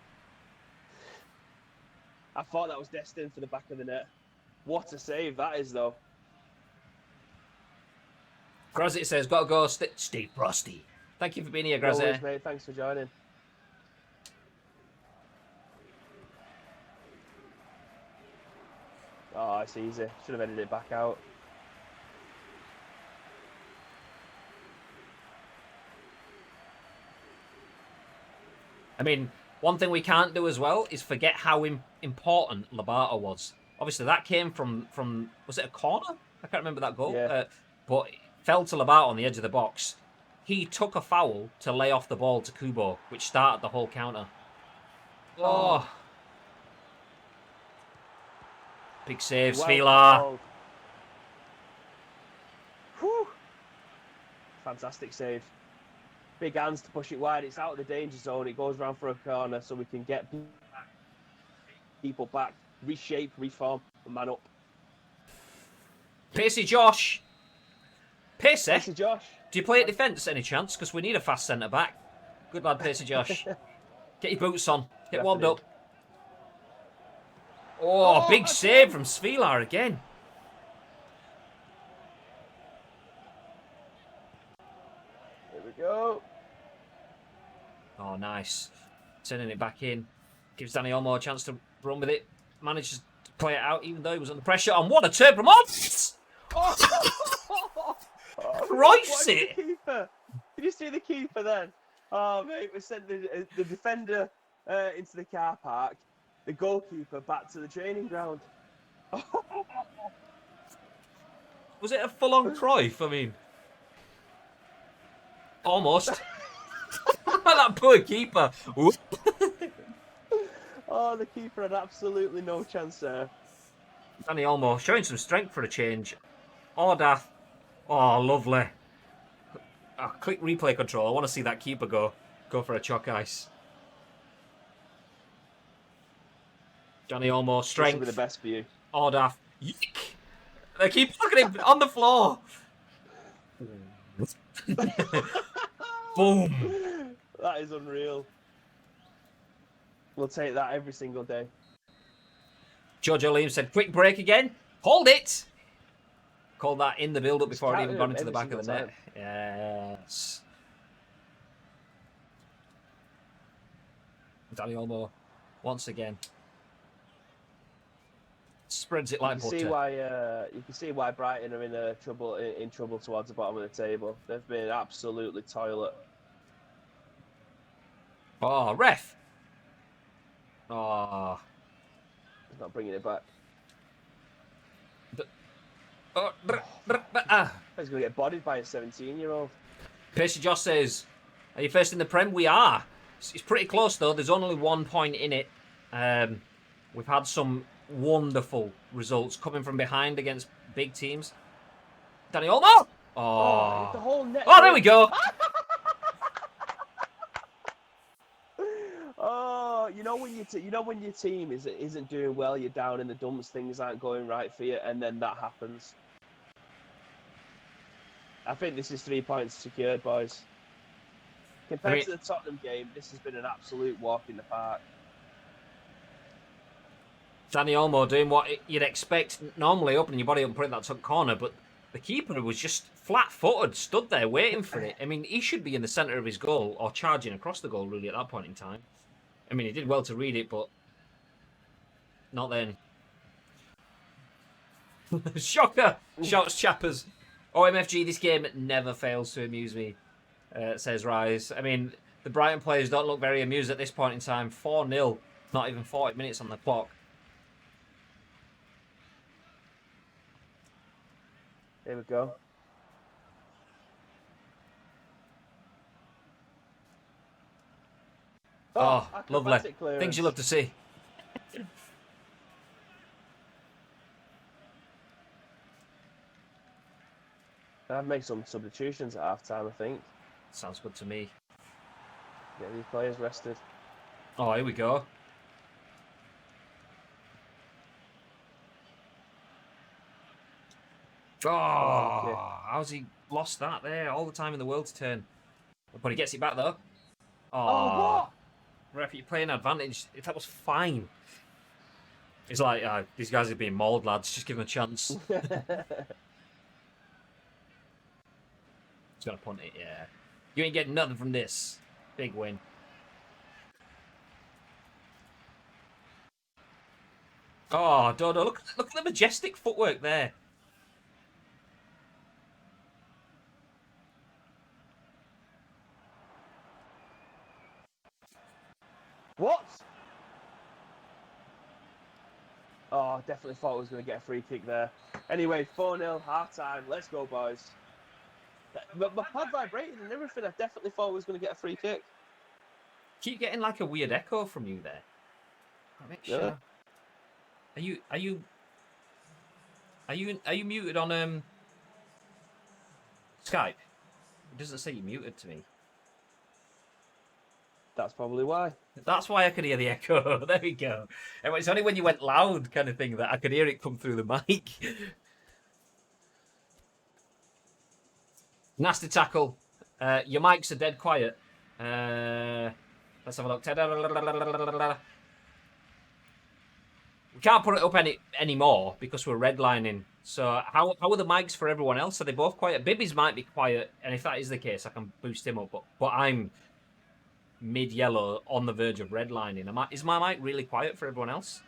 I thought that was destined for the back of the net. What a save that is, though. Grazit says, gotta go, stay frosty. Thank you for being here, Grazit. No worries, mate. Thanks for joining. Oh, it's easy. Should have edited it back out. I mean, one thing we can't do as well is forget how important Lobato was. Obviously, that came from was it a corner? I can't remember that goal. Yeah. But it fell to Lobato on the edge of the box. He took a foul to lay off the ball to Kubo, which started the whole counter. Oh. Big save, Well Svila. called. Whew. Fantastic save. Big hands to push it wide. It's out of the danger zone. It goes round for a corner so we can get people back, reshape, reform, and man up. Pacey Josh. Pacey? Pacey Josh. Do you play at defence any chance? Because we need a fast centre back. Good lad, Pacey Josh. Get your boots on. Get warmed up. Oh, big save from Svila again. Here we go. Oh, nice. Turning it back in. Gives Danny Olmo a chance to run with it. Manages to play it out even though he was under pressure. And what a turn from Ods! Christ it! Keeper. Did you see the keeper then? Oh, mate, we sent the defender into the car park, the goalkeeper back to the training ground. Was it a full-on Cruyff? I mean, almost. That poor keeper. Oh, the keeper had absolutely no chance there. Danny Olmo showing some strength for a change. Ordath. Oh, lovely. Oh, click replay control. I want to see that keeper go for a chalk ice. Danny Olmo, strength. This will be the best for you. Ordath. Yick. They keep looking at him on the floor. Boom. That is unreal. We'll take that every single day. Jojo Liam said, quick break again. Hold it. Called that in the build-up before it even gone into the back of the net. Yes. Danny Olmo, once again. Spreads it like butter. You can see why Brighton are in trouble towards the bottom of the table. They've been absolutely toilet. Oh, ref. Oh. He's not bringing it back. He's going to get bodied by a 17-year-old. Pacey Josh says, are you first in the Prem? We are. It's pretty close, though. There's only 1 point in it. We've had some wonderful results coming from behind against big teams. Danny Olmo! Oh, the whole net. Oh, there we go. Oh, you know when your team isn't doing well, you're down in the dumps, things aren't going right for you, and then that happens. I think this is 3 points secured, boys. Compared to the Tottenham game, this has been an absolute walk in the park. Danny Olmo doing what you'd expect normally, opening your body up and putting that top corner, but the keeper was just flat-footed, stood there waiting for it. I mean, he should be in the centre of his goal or charging across the goal, really, at that point in time. I mean, he did well to read it, but not then. Shocker! Shouts Chappers. OMFG, this game never fails to amuse me, says Rise. I mean, the Brighton players don't look very amused at this point in time. 4-0, not even 40 minutes on the clock. There we go. Oh, lovely. Clearance. Things you love to see. I'd make some substitutions at half-time, I think. Sounds good to me. Get these players rested. Oh, here we go. Oh, okay. How's he lost that there? All the time in the world to turn. But he gets it back, though. Oh, what? Ref, you're playing advantage. If that was fine. It's like, these guys are being mauled, lads. Just give them a chance. He's going to punt it, yeah. You ain't getting nothing from this. Big win. Oh, Dodo, look at the majestic footwork there. What? Oh, definitely thought I was going to get a free kick there. Anyway, 4-0, half-time. Let's go, boys. But my pad vibrated and everything. I definitely thought I was going to get a free kick. Keep getting like a weird echo from you there. Make sure. Yeah. Are you Are you muted on Skype? It doesn't say you're muted to me. That's probably why. That's why I could hear the echo. There we go. And it's only when you went loud kind of thing that I could hear it come through the mic. Nasty tackle. Your mics are dead quiet. Let's have a look. We can't put it up anymore because we're redlining. So how are the mics for everyone else? Are they both quiet? Bibby's might be quiet, and if that is the case, I can boost him up. But I'm mid-yellow on the verge of redlining. Is my mic really quiet for everyone else?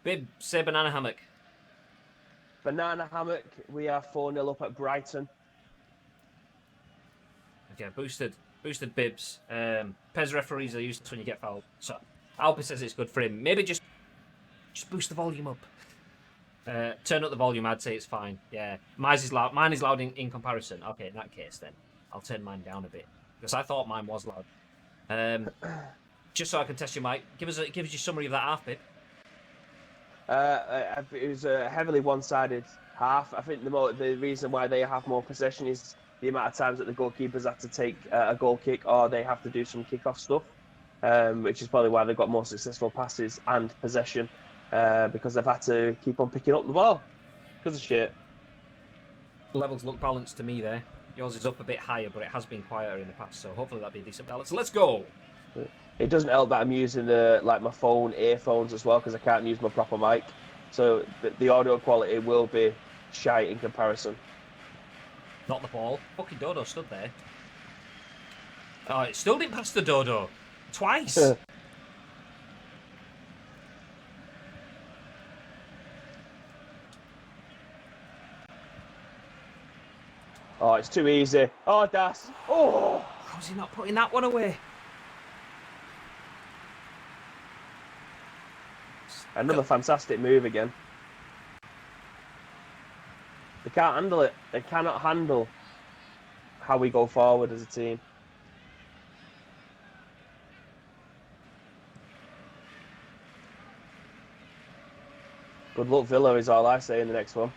Bib, say banana hammock. Banana hammock. We are 4-0 up at Brighton. Okay, boosted Bibs. PES referees are useless when you get fouled. So Alpi says it's good for him. Maybe just boost the volume up. Turn up the volume, I'd say it's fine. Yeah. Mine is loud in comparison. Okay, in that case then. I'll turn mine down a bit. Because I thought mine was loud. Just so I can test your mic. Give us your summary of that half, Bib. It was a heavily one-sided half. I think the reason why they have more possession is the amount of times that the goalkeepers have to take a goal kick or they have to do some kick-off stuff, which is probably why they've got more successful passes and possession, because they've had to keep on picking up the ball because of shit. Levels look balanced to me there. Yours is up a bit higher, but it has been quieter in the past, so hopefully that'll be a decent balance. Let's go! It doesn't help that I'm using my phone earphones as well because I can't use my proper mic, so the audio quality will be shite in comparison. Not the ball. Fucking Dodo stood there. Oh, it still didn't pass the Dodo. Twice. Oh, it's too easy. Oh, Das. Oh! How's he not putting that one away? Another fantastic move again. They can't handle it. They cannot handle how we go forward as a team. Good luck, Villa, is all I say in the next one.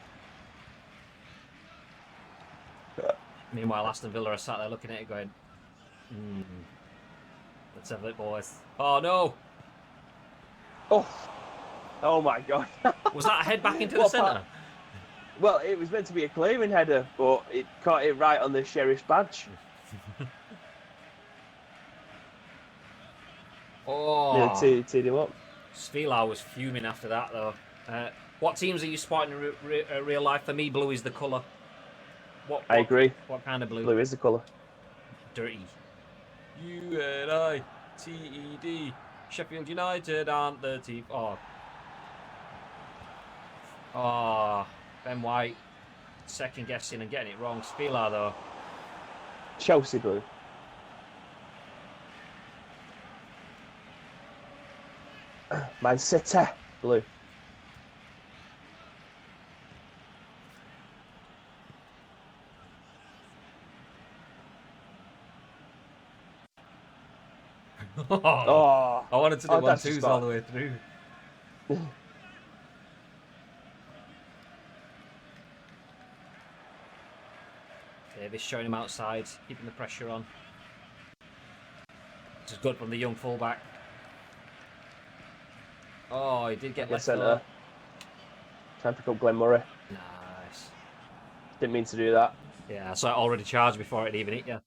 Meanwhile, Aston Villa are sat there looking at it going, let's have it, boys. Oh, no. Oh my God. Was that a head back into the centre? Well, it was meant to be a clearing header, but it caught it right on the sheriff's badge. Oh. Yeah, teed him up. Svilar was fuming after that, though. What teams are you spotting in real life? For me, blue is the colour. I agree. What kind of blue? Blue is the colour. Dirty. United. Sheffield United aren't the team. Oh, Ben White second guessing and getting it wrong. Svilar, though. Chelsea blue. Man City blue. I wanted to do 1-2s all the way through. Davis showing him outside, keeping the pressure on. This is good from the young fullback. Oh, he did get left centre. Trying to pick up Glenn Murray. Nice. Didn't mean to do that. Yeah, so it already charged before it even hit you.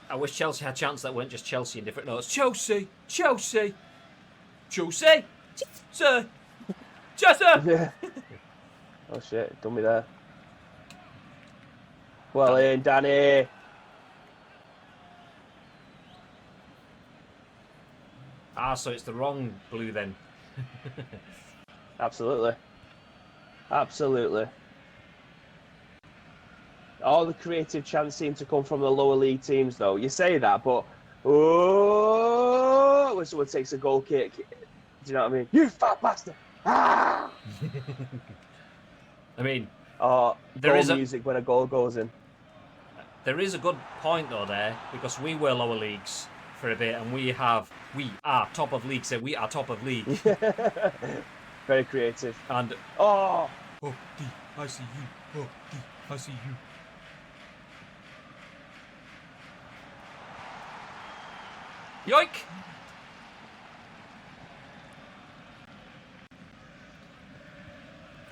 I wish Chelsea had chance that weren't just Chelsea in different notes. Chelsea! Chelsea! Chelsea! Chelsea! Chelsea! Yeah. Oh shit, done me there. Well in, Danny. So it's the wrong blue then. Absolutely. Absolutely. All the creative chance seem to come from the lower league teams, though. You say that, but when someone takes a goal kick, do you know what I mean? You fat bastard! Ah! I mean, there is music when a goal goes in. There is a good point though there, because we were lower leagues for a bit, and we are top of league. So we are top of league. Very creative. And Oh! oh, D, I see you. Oh, D, I see you. Yoink!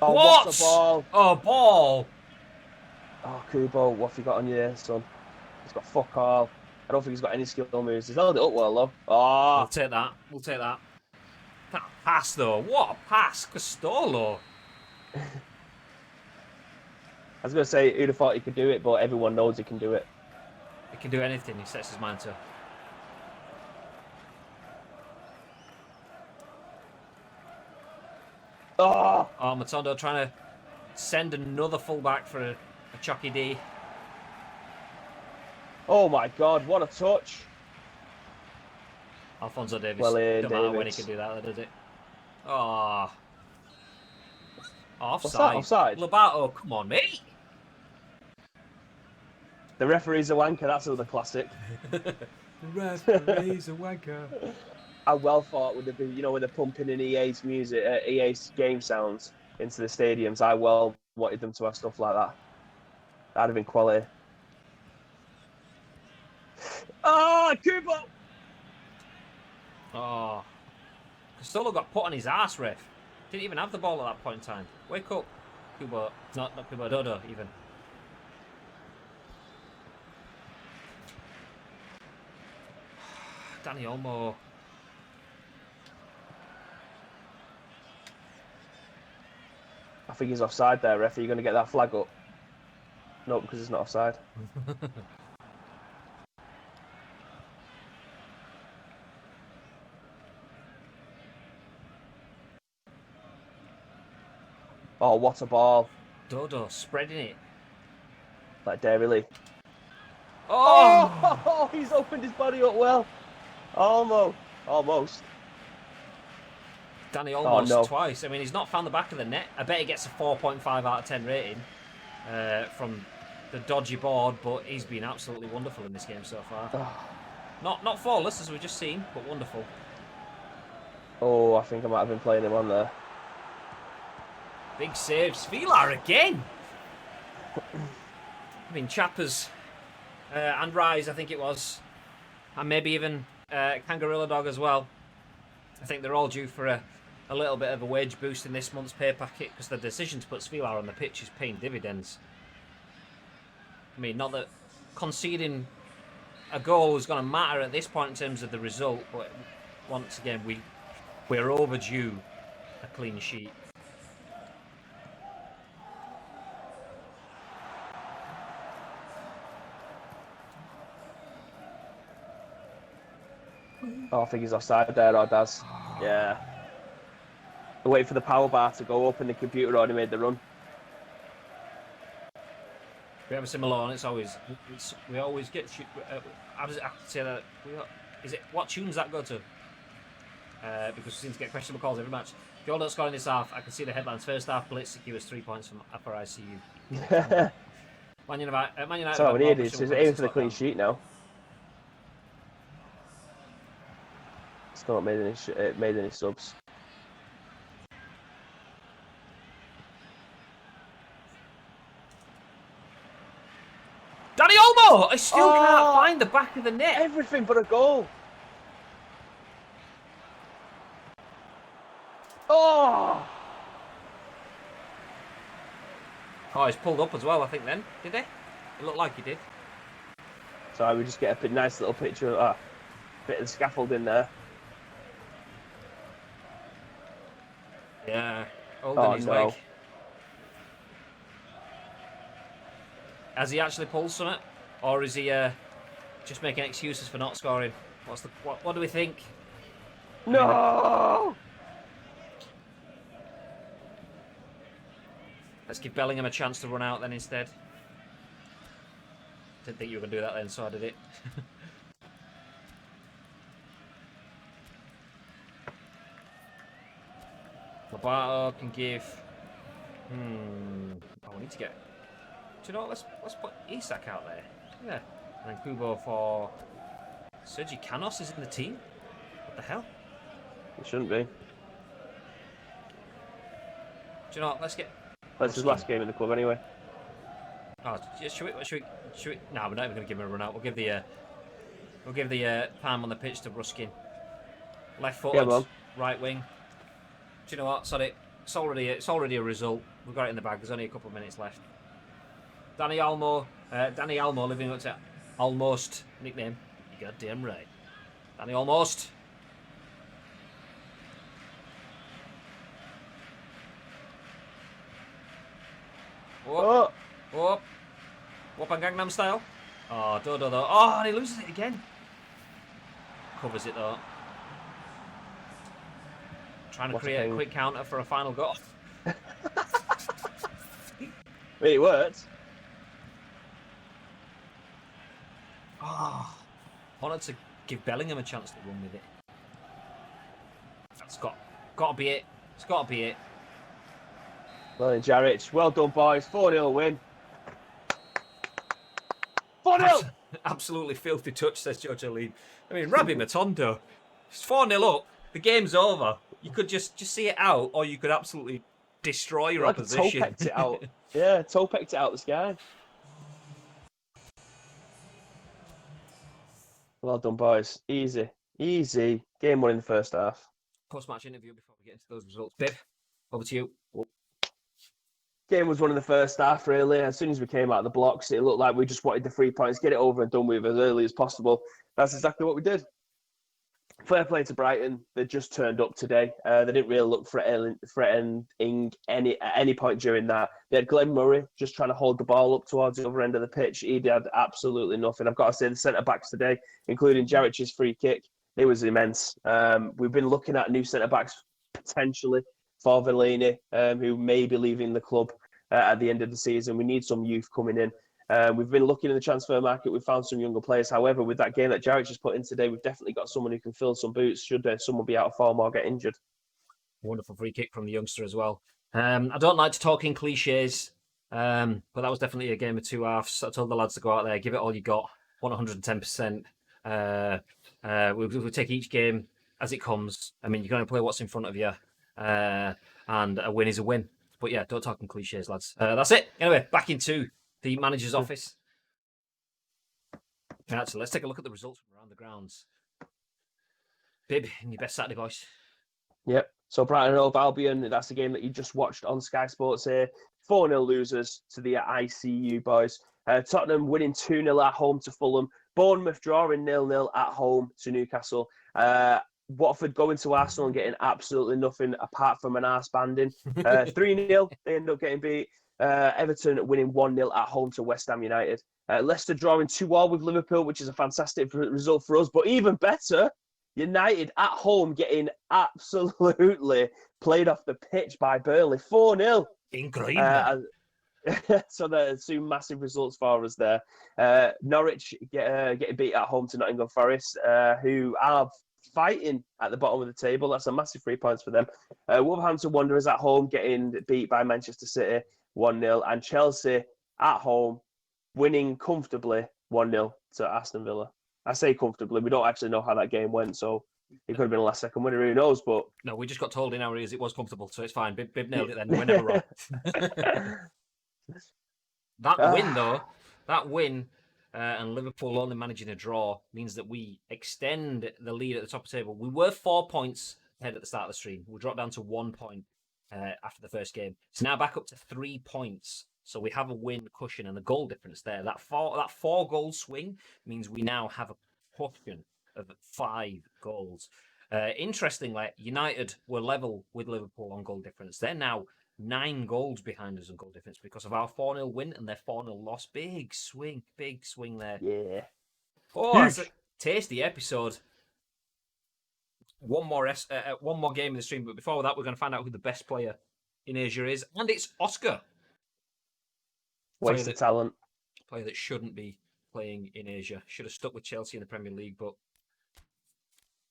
Oh, What? what's a ball? Oh, ball. Oh, Kubo, what have you got on you there, son? He's got fuck all. I don't think he's got any skill moves. He's held it up well, though. We'll Oh! take that. We'll take that. That pass, though. What a pass. Castolo. I was going to say, who'd have thought he could do it, but everyone knows he can do it. He can do anything he sets his mind to. Oh! Oh, Matondo trying to send another fullback for a Chucky D. Oh my god, what a touch. Alfonso Davis. Well, Don't matter when he Davis. can do that, does it? Oh. Offside. What's that? Offside? Lobato, come on, mate. The referee's a wanker, that's another classic. The referee's a wanker. How well thought would it be, you know, when they're pumping in EA's music, EA's game sounds into the stadiums? I well wanted them to have stuff like that. That'd have been quality. Oh, Kubo! Oh. Castolo got put on his ass, ref. Didn't even have the ball at that point in time. Wake up, Kubo. Not Kubo, Dodo, even. Danny Olmo. I think he's offside there, ref. Are you going to get that flag up? No, because it's not offside. Oh, what a ball. Dodo spreading it. Like Dairy Lee. Oh! Oh, he's opened his body up well. Almost. Almost. Danny almost no. twice. I mean, he's not found the back of the net. I bet he gets a 4.5 out of 10 rating from the dodgy board, but he's been absolutely wonderful in this game so far. Not flawless, as we've just seen, but wonderful. Oh, I think I might have been playing him on there. Big saves. Vilar again! I mean, Chappers and Rise, I think it was. And maybe even Kangaroo Dog as well. I think they're all due for a little bit of a wage boost in this month's pay packet because the decision to put Svilar on the pitch is paying dividends. I mean, not that conceding a goal is going to matter at this point in terms of the result, but once again, we're overdue a clean sheet. Oh, I think he's offside there, or Daz. Yeah. They're waiting for the power bar to go up and the computer already made the run. We have a similar on. We always get. How does it have to say that? What tunes that go to? Because we seem to get questionable calls every match. If you're not scoring this half, I can see the headlines. First half, Blitz secures 3 points from Upper ICU. Man United. So we need is aiming for the clean sheet now. Still not made any subs. Danny Olmo! I still can't find the back of the net. Everything but a goal. Oh! Oh, he's pulled up as well, I think, then. Did he? It looked like he did. So we just get a nice little picture of bit of scaffolding there. Yeah, holding his leg. Has he actually pulled something? Or is he just making excuses for not scoring? What do we think? No! Let's give Bellingham a chance to run out then instead. Didn't think you were going to do that then, so I did it. Lobato can give... Oh, we need to get... Do you know what? Let's put Isak out there. Yeah. And then Kubo for... Sergi Canos is in the team? What the hell? It shouldn't be. Do you know what? Let's get. That's his last game in the club anyway. Oh, should we? No, we're not even going to give him a run out. We'll give the palm on the pitch to Ruskin. Left footed, right wing. Do you know what? Sorry, it's already a result. We've got it in the bag. There's only a couple of minutes left. Danny Almo living up to almost nickname. You goddamn right. Danny Almost. Whoop. Whoop. Whoop on Gangnam Style. Oh, do. Oh, and he loses it again. Covers it though. Trying to create a quick counter for a final goal. It worked. Oh, wanted to give Bellingham a chance to run with it. That's got to be it. It's got to be it. Well, Jarrett, well done, boys. 4-0 win. 4-0! Absolutely filthy touch, says Jojo Lee. I mean, Rabbi Matondo. It's 4-0 up. The game's over. You could just see it out, or you could absolutely destroy your opposition. Toe-pecked it out. Yeah, toe-pecked it out the sky. Well done, boys. Easy. Game won in the first half. Post-match interview before we get into those results. Biv, over to you. Game was won in the first half, really. As soon as we came out of the blocks, it looked like we just wanted the 3 points, get it over and done with as early as possible. That's exactly what we did. Fair play to Brighton. They just turned up today. They didn't really look threatening at any point during that. They had Glenn Murray just trying to hold the ball up towards the other end of the pitch. He did absolutely nothing. I've got to say, the centre-backs today, including Jarrich's free kick, it was immense. We've been looking at new centre-backs potentially for Fellaini, who may be leaving the club at the end of the season. We need some youth coming in. We've been looking in the transfer market. We've found some younger players. However, with that game that Jarrett just put in today, we've definitely got someone who can fill some boots should someone be out of form or get injured. Wonderful free kick from the youngster as well. I don't like to talk in cliches, but that was definitely a game of two halves. I told the lads to go out there, give it all you got, 110%. We'll take each game as it comes. I mean, you're going to play what's in front of you, and a win is a win. But yeah, don't talk in cliches, lads. That's it. Anyway, back into the manager's office. Right, so let's take a look at the results from around the grounds. Bib, in your best Saturday voice. Yep. So Brighton and Hove Albion, that's the game that you just watched on Sky Sports here. 4-0 losers to the ICU boys. Tottenham winning 2-0 at home to Fulham. Bournemouth drawing 0-0 at home to Newcastle. Watford going to Arsenal and getting absolutely nothing apart from an arse banding. 3-0, they end up getting beat. Everton winning 1-0 at home to West Ham United. Leicester drawing 2-2 with Liverpool, which is a fantastic result for us. But even better, United at home getting absolutely played off the pitch by Burnley. 4-0. Incredible. So there's two massive results for us there. Norwich getting beat at home to Nottingham Forest, who are fighting at the bottom of the table. That's a massive 3 points for them. Wolverhampton Wanderers at home getting beat by Manchester City 1-0, and Chelsea at home winning comfortably 1-0 to Aston Villa. I say comfortably. We don't actually know how that game went, so it could have been a last-second winner. Who knows? But no, we just got told in our ears it was comfortable, so it's fine. Bib nailed it then. We're never wrong. That win, and Liverpool only managing a draw means that we extend the lead at the top of the table. We were 4 points ahead at the start of the stream. We dropped down to 1 point after the first game. It's now back up to 3 points. So we have a win cushion and the goal difference there. That four goal swing means we now have a cushion of 5 goals. Interestingly, United were level with Liverpool on goal difference. They're now 9 goals behind us on goal difference because of our 4-0 win and their 4-0 loss. Big swing there. Yeah. Oh, it's a tasty episode. One more game in the stream, but before that, we're going to find out who the best player in Asia is, and it's Oscar. Waste of talent. Player that shouldn't be playing in Asia. Should have stuck with Chelsea in the Premier League, but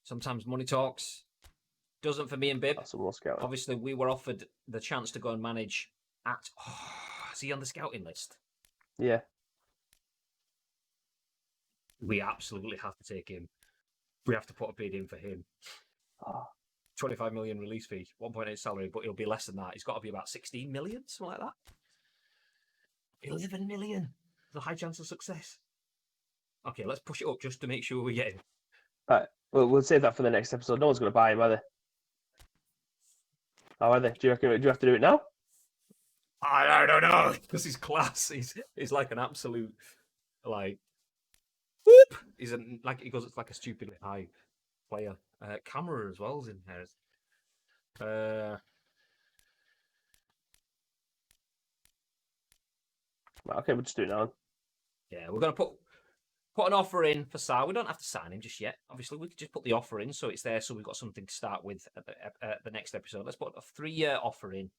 sometimes money talks. Doesn't for me and Bib. Obviously, we were offered the chance to go and manage at... Oh, is he on the scouting list? Yeah. We absolutely have to take him. We have to put a bid in for him. Oh. 25 million release fee, 1.8 salary, but he'll be less than that. He's got to be about 16 million, something like that. 11 million. There's a high chance of success. Okay, let's push it up just to make sure we get him. Right. Well, we'll save that for the next episode. No one's going to buy him, are they? How are they? Do you reckon? Do you have to do it now? I don't know, because he's class. He's like an absolute, like, whoop. He's like, he goes like a stupidly high player. Camera as well is in there. Right, okay, we'll just do it now. Yeah, we're gonna put an offer in for Sarr. We don't have to sign him just yet. Obviously, we could just put the offer in, so it's there. So we've got something to start with at the next episode. Let's put a 3-year offer in.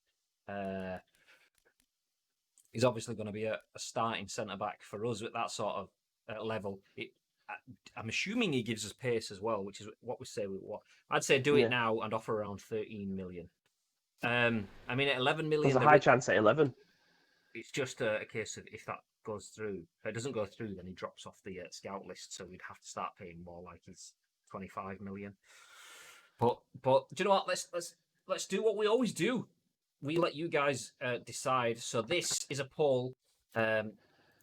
He's obviously going to be a starting centre back for us at that sort of level. I'm assuming he gives us pace as well, which is what we say. I'd say do it now and offer around 13 million. I mean, at 11 million, there's a high chance at 11. It's just a case of if that goes through. If it doesn't go through, then he drops off the scout list, so we'd have to start paying more, like he's 25 million. But do you know what? Let's do what we always do. We let you guys decide. So this is a poll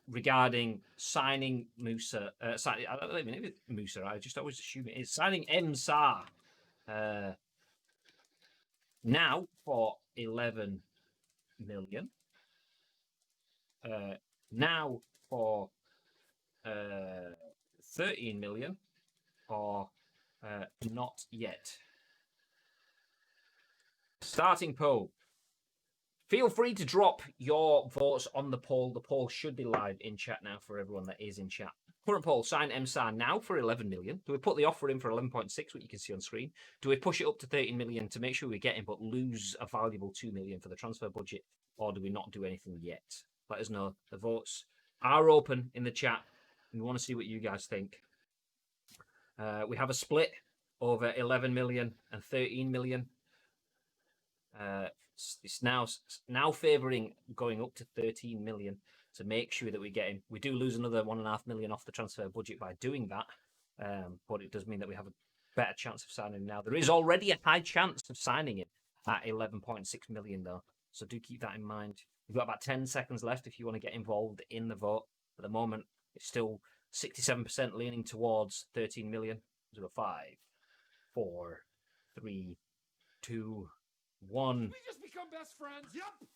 regarding signing Musa. I don't even know if it's Musa. I just always assume it is signing Sarr now for 11 million. Now for 13 million, or not yet. Starting poll. Feel free to drop your votes on the poll. The poll should be live in chat now for everyone that is in chat. Current poll, sign Sarr now for 11 million. Do we put the offer in for 11.6, what you can see on screen? Do we push it up to 13 million to make sure we get him but lose a valuable 2 million for the transfer budget? Or do we not do anything yet? Let us know. The votes are open in the chat. We want to see what you guys think. We have a split over 11 million and 13 million. It's now favouring going up to 13 million to make sure that we get him. We do lose another 1.5 million off the transfer budget by doing that, but it does mean that we have a better chance of signing him now. There is already a high chance of signing him at 11.6 million, though, so do keep that in mind. We've got about 10 seconds left if you want to get involved in the vote. At the moment, it's still 67% leaning towards 13 million. 5, 4, 3, 2, 1. We just become best friends. Yep.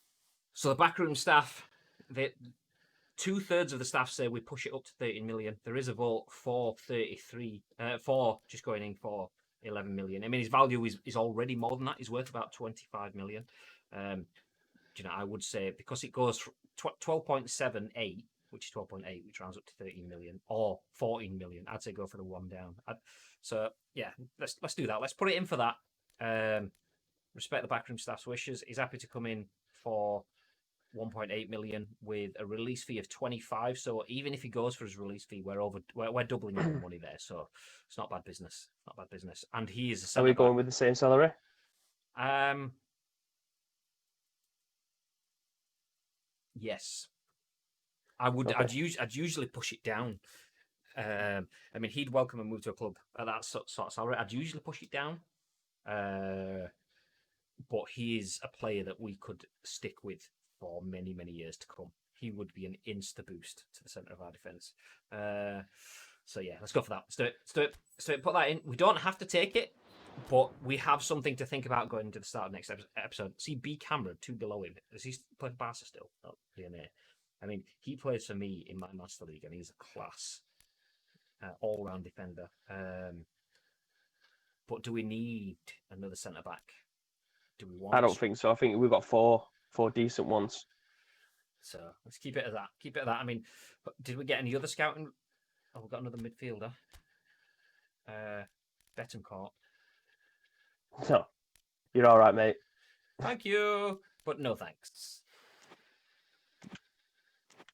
So the backroom staff, 2/3 of the staff say we push it up to 13 million. There is a vote for 33, for just going in for 11 million. I mean, his value is already more than that. He's worth about 25 million. You know, I would say because it goes 12.78, which is 12.8, which rounds up to 13 million, or 14 million. I'd say go for the one down. So yeah, let's do that. Let's put it in for that. Respect the backroom staff's wishes. He's happy to come in for 1.8 million with a release fee of 25. So even if he goes for his release fee, we're doubling the money there. So it's not bad business. Not bad business. And he is a centre Are we back. going with the same salary? Yes, I would. Okay. I'd usually push it down. I mean, he'd welcome a move to a club at that sort of salary. I'd usually push it down. But he is a player that we could stick with for many, many years to come. He would be an insta boost to the centre of our defence. So yeah, let's go for that. Let's do it. Put that in. We don't have to take it, but we have something to think about going into the start of next episode. See B Cameron, 2 below him. Does he play for Barca still? Oh, DNA. I mean, he plays for me in my Master League, and he's a class all-round defender. But do we need another centre back? Do we want? I don't think so. I think we've got four decent ones. So let's keep it at that. Keep it at that. I mean, did we get any other scouting? Oh, we've got another midfielder. Betancourt. No, you're all right, mate. Thank you, but no thanks.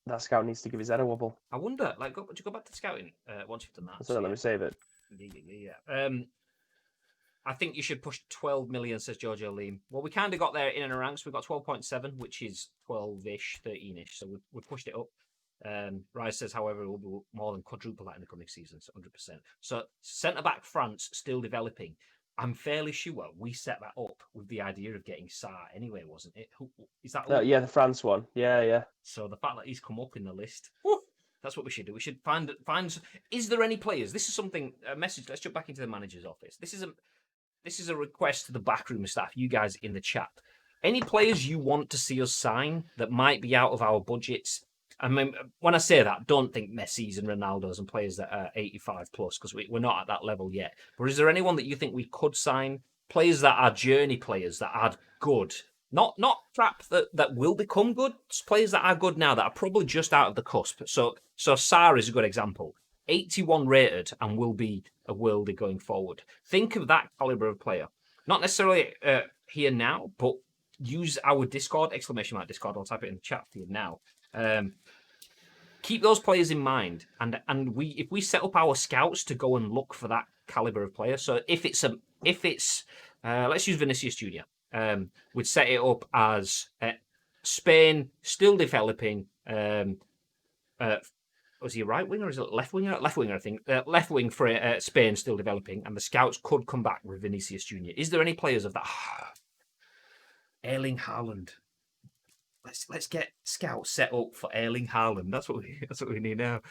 That scout needs to give his head a wobble. I wonder, would you go back to scouting once you've done that? So let me save it. Yeah. I think you should push 12 million, says Giorgio Leem. Well, we kind of got there in and around, so we've got 12.7, which is 12-ish, 13-ish, so we've pushed it up. Rise says, however, we'll be more than quadruple that in the coming seasons, 100%. So centre-back France still developing. I'm fairly sure we set that up with the idea of getting Sarr anyway, wasn't it? Is that Yeah, the France one. Yeah. So the fact that he's come up in the list, that's what we should do. We should find. Is there any players? This is something. A message. Let's jump back into the manager's office. This is a request to the backroom staff. You guys in the chat. Any players you want to see us sign that might be out of our budgets? I mean, when I say that, don't think Messi's and Ronaldo's and players that are 85 plus, because we're not at that level yet. But is there anyone that you think we could sign? Players that are journey players that are good, not crap that will become good. Players that are good now that are probably just out of the cusp. So Sarr is a good example. 81 rated and will be a worldie going forward. Think of that caliber of player. Not necessarily here now, but use our Discord, ! Discord. I'll type it in the chat for you now. Keep those players in mind, and if we set up our scouts to go and look for that caliber of player. So if it's let's use Vinicius Junior. We'd set it up as Spain still developing. Was he a right winger or is it left winger? Left winger, I think. Left wing for Spain still developing, and the scouts could come back with Vinicius Junior. Is there any players of that? Erling Haaland. Let's get scouts set up for Erling Haaland. That's what we need now.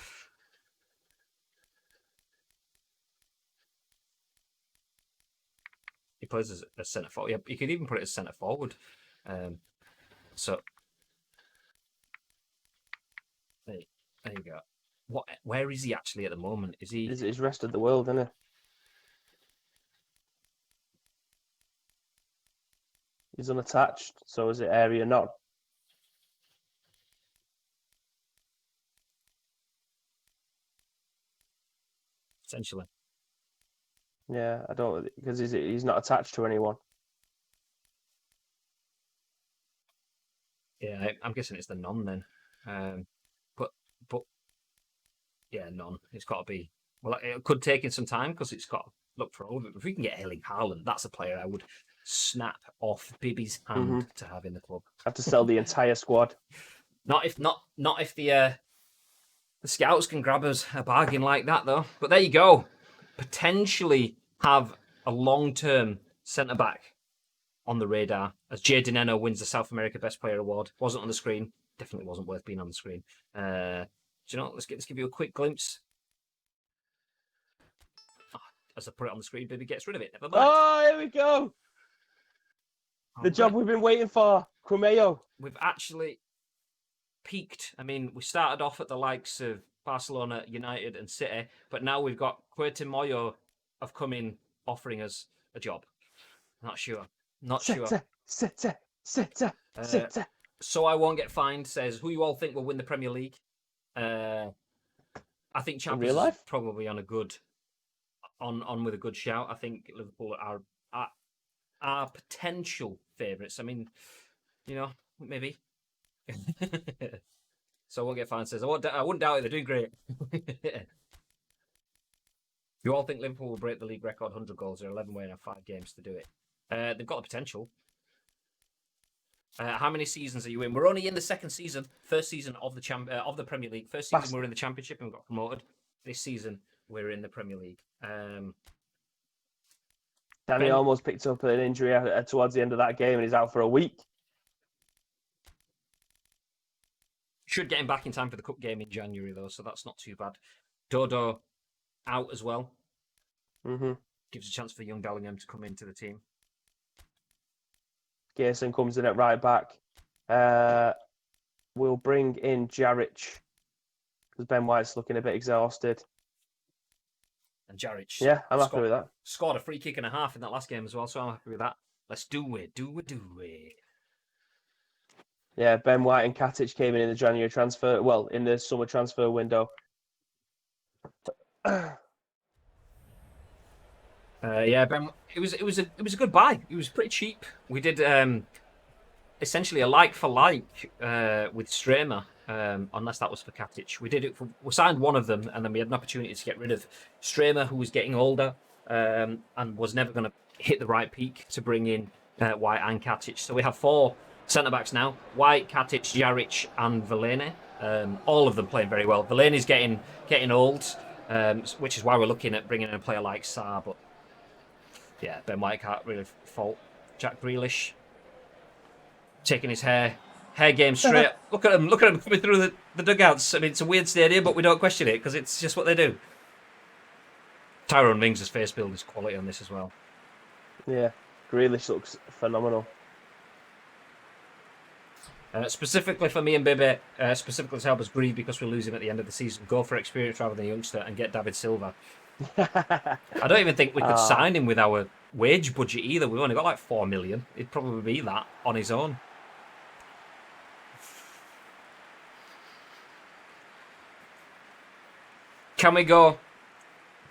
He plays as a centre forward. Yeah, you could even put it as centre forward. So there you go. Where is he actually at the moment? Is he? He's rest of the world, isn't he? He's unattached. So is it area not? Essentially. Yeah, I don't, because he's not attached to anyone. Yeah, I'm guessing it's the none then. But yeah, none. It's got to be. Well, it could take in some time because it's got to look for all of it. If we can get Erling Haaland, that's a player I would snap off Bibby's hand to have in the club. Have to sell the entire squad. Not if the scouts can grab us a bargain like that, though. But there you go. Potentially have a long-term centre-back on the radar as Jadon Eno wins the South America Best Player Award. Wasn't on the screen. Definitely wasn't worth being on the screen. Do you know what? Let's give you a quick glimpse. As I put it on the screen, Bibby gets rid of it. Never mind. Oh, here we go. The job we've been waiting for. Crumeo. We've actually peaked. I mean, we started off at the likes of Barcelona, United, and City, but now we've got Puerto Moyo have come in offering us a job. Not sure. City. So I won't get fined. Says who you all think will win the Premier League. I think Champions real life? is probably on with a good shout. I think Liverpool are potential favourites. I mean, maybe. So I won't get fined. Says I wouldn't doubt it. They're doing great. You all think Liverpool will break the league record 100 goals? They're 11 away and have 5 games to do it. They've got the potential. How many seasons are you in? We're only in the second season. First season of the Premier League. First season we were in the Championship and we got promoted. This season we're in the Premier League. Danny almost picked up an injury towards the end of that game and he's out for a week. Should get him back in time for the cup game in January though, so that's not too bad. Dodo out as well. Gives a chance for young Bellingham to come into the team. Gerson comes in at right back. We'll bring in Jaric because Ben White's looking a bit exhausted. And Jaric, yeah, I'm happy with that. Scored a free kick and a half in that last game as well, so I'm happy with that. Let's do it. Yeah, Ben White and Katic came in the January transfer. Well, in the summer transfer window. Yeah, Ben. It was a good buy. It was pretty cheap. We did essentially a like for like with Stramer, unless that was for Katic. We signed one of them, and then we had an opportunity to get rid of Stramer, who was getting older and was never going to hit the right peak to bring in White and Katic. So we have 4 centre backs now: White, Katic, Jaric, and Velene. All of them playing very well. Velene's getting old, which is why we're looking at bringing in a player like Sarr, but Yeah, Ben White can't really fault Jack Grealish. Taking his hair game straight. Look at him coming through the dugouts. I mean, it's a weird stadium, but we don't question it because it's just what they do. Tyrone Mings' face build is quality on this as well. Yeah, Grealish looks phenomenal. Specifically for me and Bibby, specifically to help us grieve because we lose him at the end of the season, go for experience rather than a youngster and get David Silva. I don't even think we could sign him with our wage budget either. We've only got like 4 million. It'd probably be that on his own. Can we go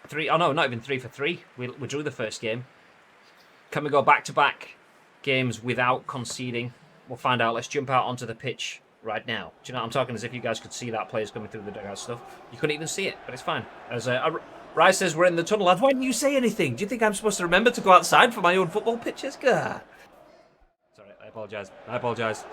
3? Oh no, not even 3 for 3. We drew the first game. Can we go back-to-back games without conceding? We'll find out. Let's jump out onto the pitch right now. Do you know what I'm talking as if you guys could see that players coming through the dugout stuff? You couldn't even see it, but it's fine. As Rice says, we're in the tunnel, lads. Why didn't you say anything? Do you think I'm supposed to remember to go outside for my own football pitches? Gah. Sorry, I apologise. I apologise.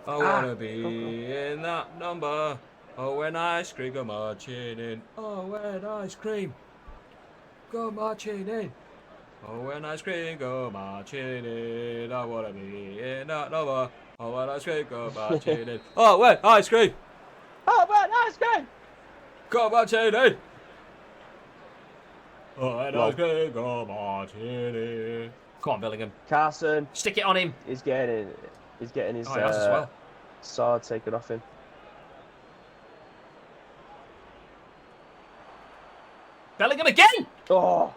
I want to be in that number. Oh, when ice cream go marching in. Oh, when ice cream go marching in. Oh, when ice cream go marching in. I want to be in that number. Oh, when ice cream go marching in. Oh, when ice cream. Oh, man, ice cream! Go marching in. Oh, when ice cream go marching in. Come on, Bellingham. Carson. Stick it on him. He's getting his He has as well. sword taken off him. Bellingham again! Oh!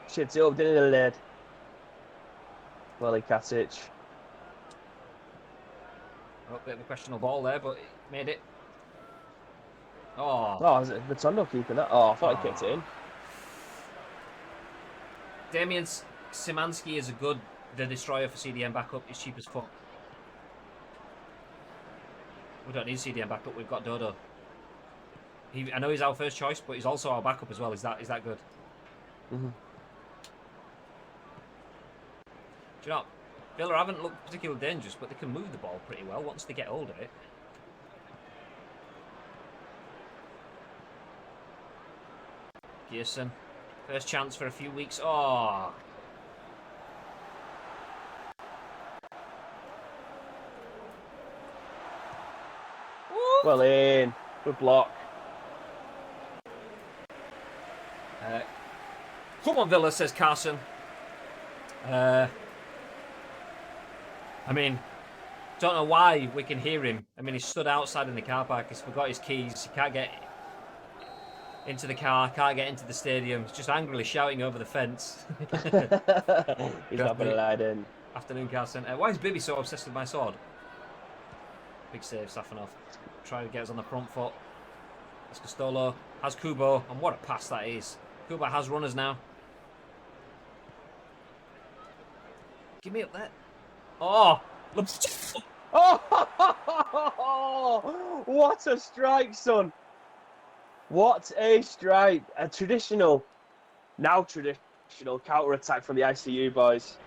Shit, it up, didn't it, lad? Well, Katic. Oh, bit of a questionable ball there, but he made it. Oh. Oh, is it Matondo keeping that? Oh, I thought he kicked it in. Damian Szymanski is the destroyer for CDM backup. He's cheap as fuck. We don't need CDM backup. We've got Dodo. I know he's our first choice, but he's also our backup as well. Is that good? Mm-hmm. Do you know, Villa haven't looked particularly dangerous, but they can move the ball pretty well once they get hold of it. Gearson, first chance for a few weeks. Oh. Well in. Good block. Come on, Villa, says Carson. I mean, don't know why we can hear him. I mean, he stood outside in the car park. He's forgot his keys. He can't get into the car, can't get into the stadium. He's just angrily shouting over the fence. He's not been allowed in. Afternoon, Carson. Why is Bibby so obsessed with my sword? Big save, Safanov. Trying to get us on the front foot. That's Castolo. Has Kubo. And what a pass that is. Kubo has runners now. Give me up there. Oh! Oh! What a strike, son! What a strike! A now traditional counter-attack from the ICU boys.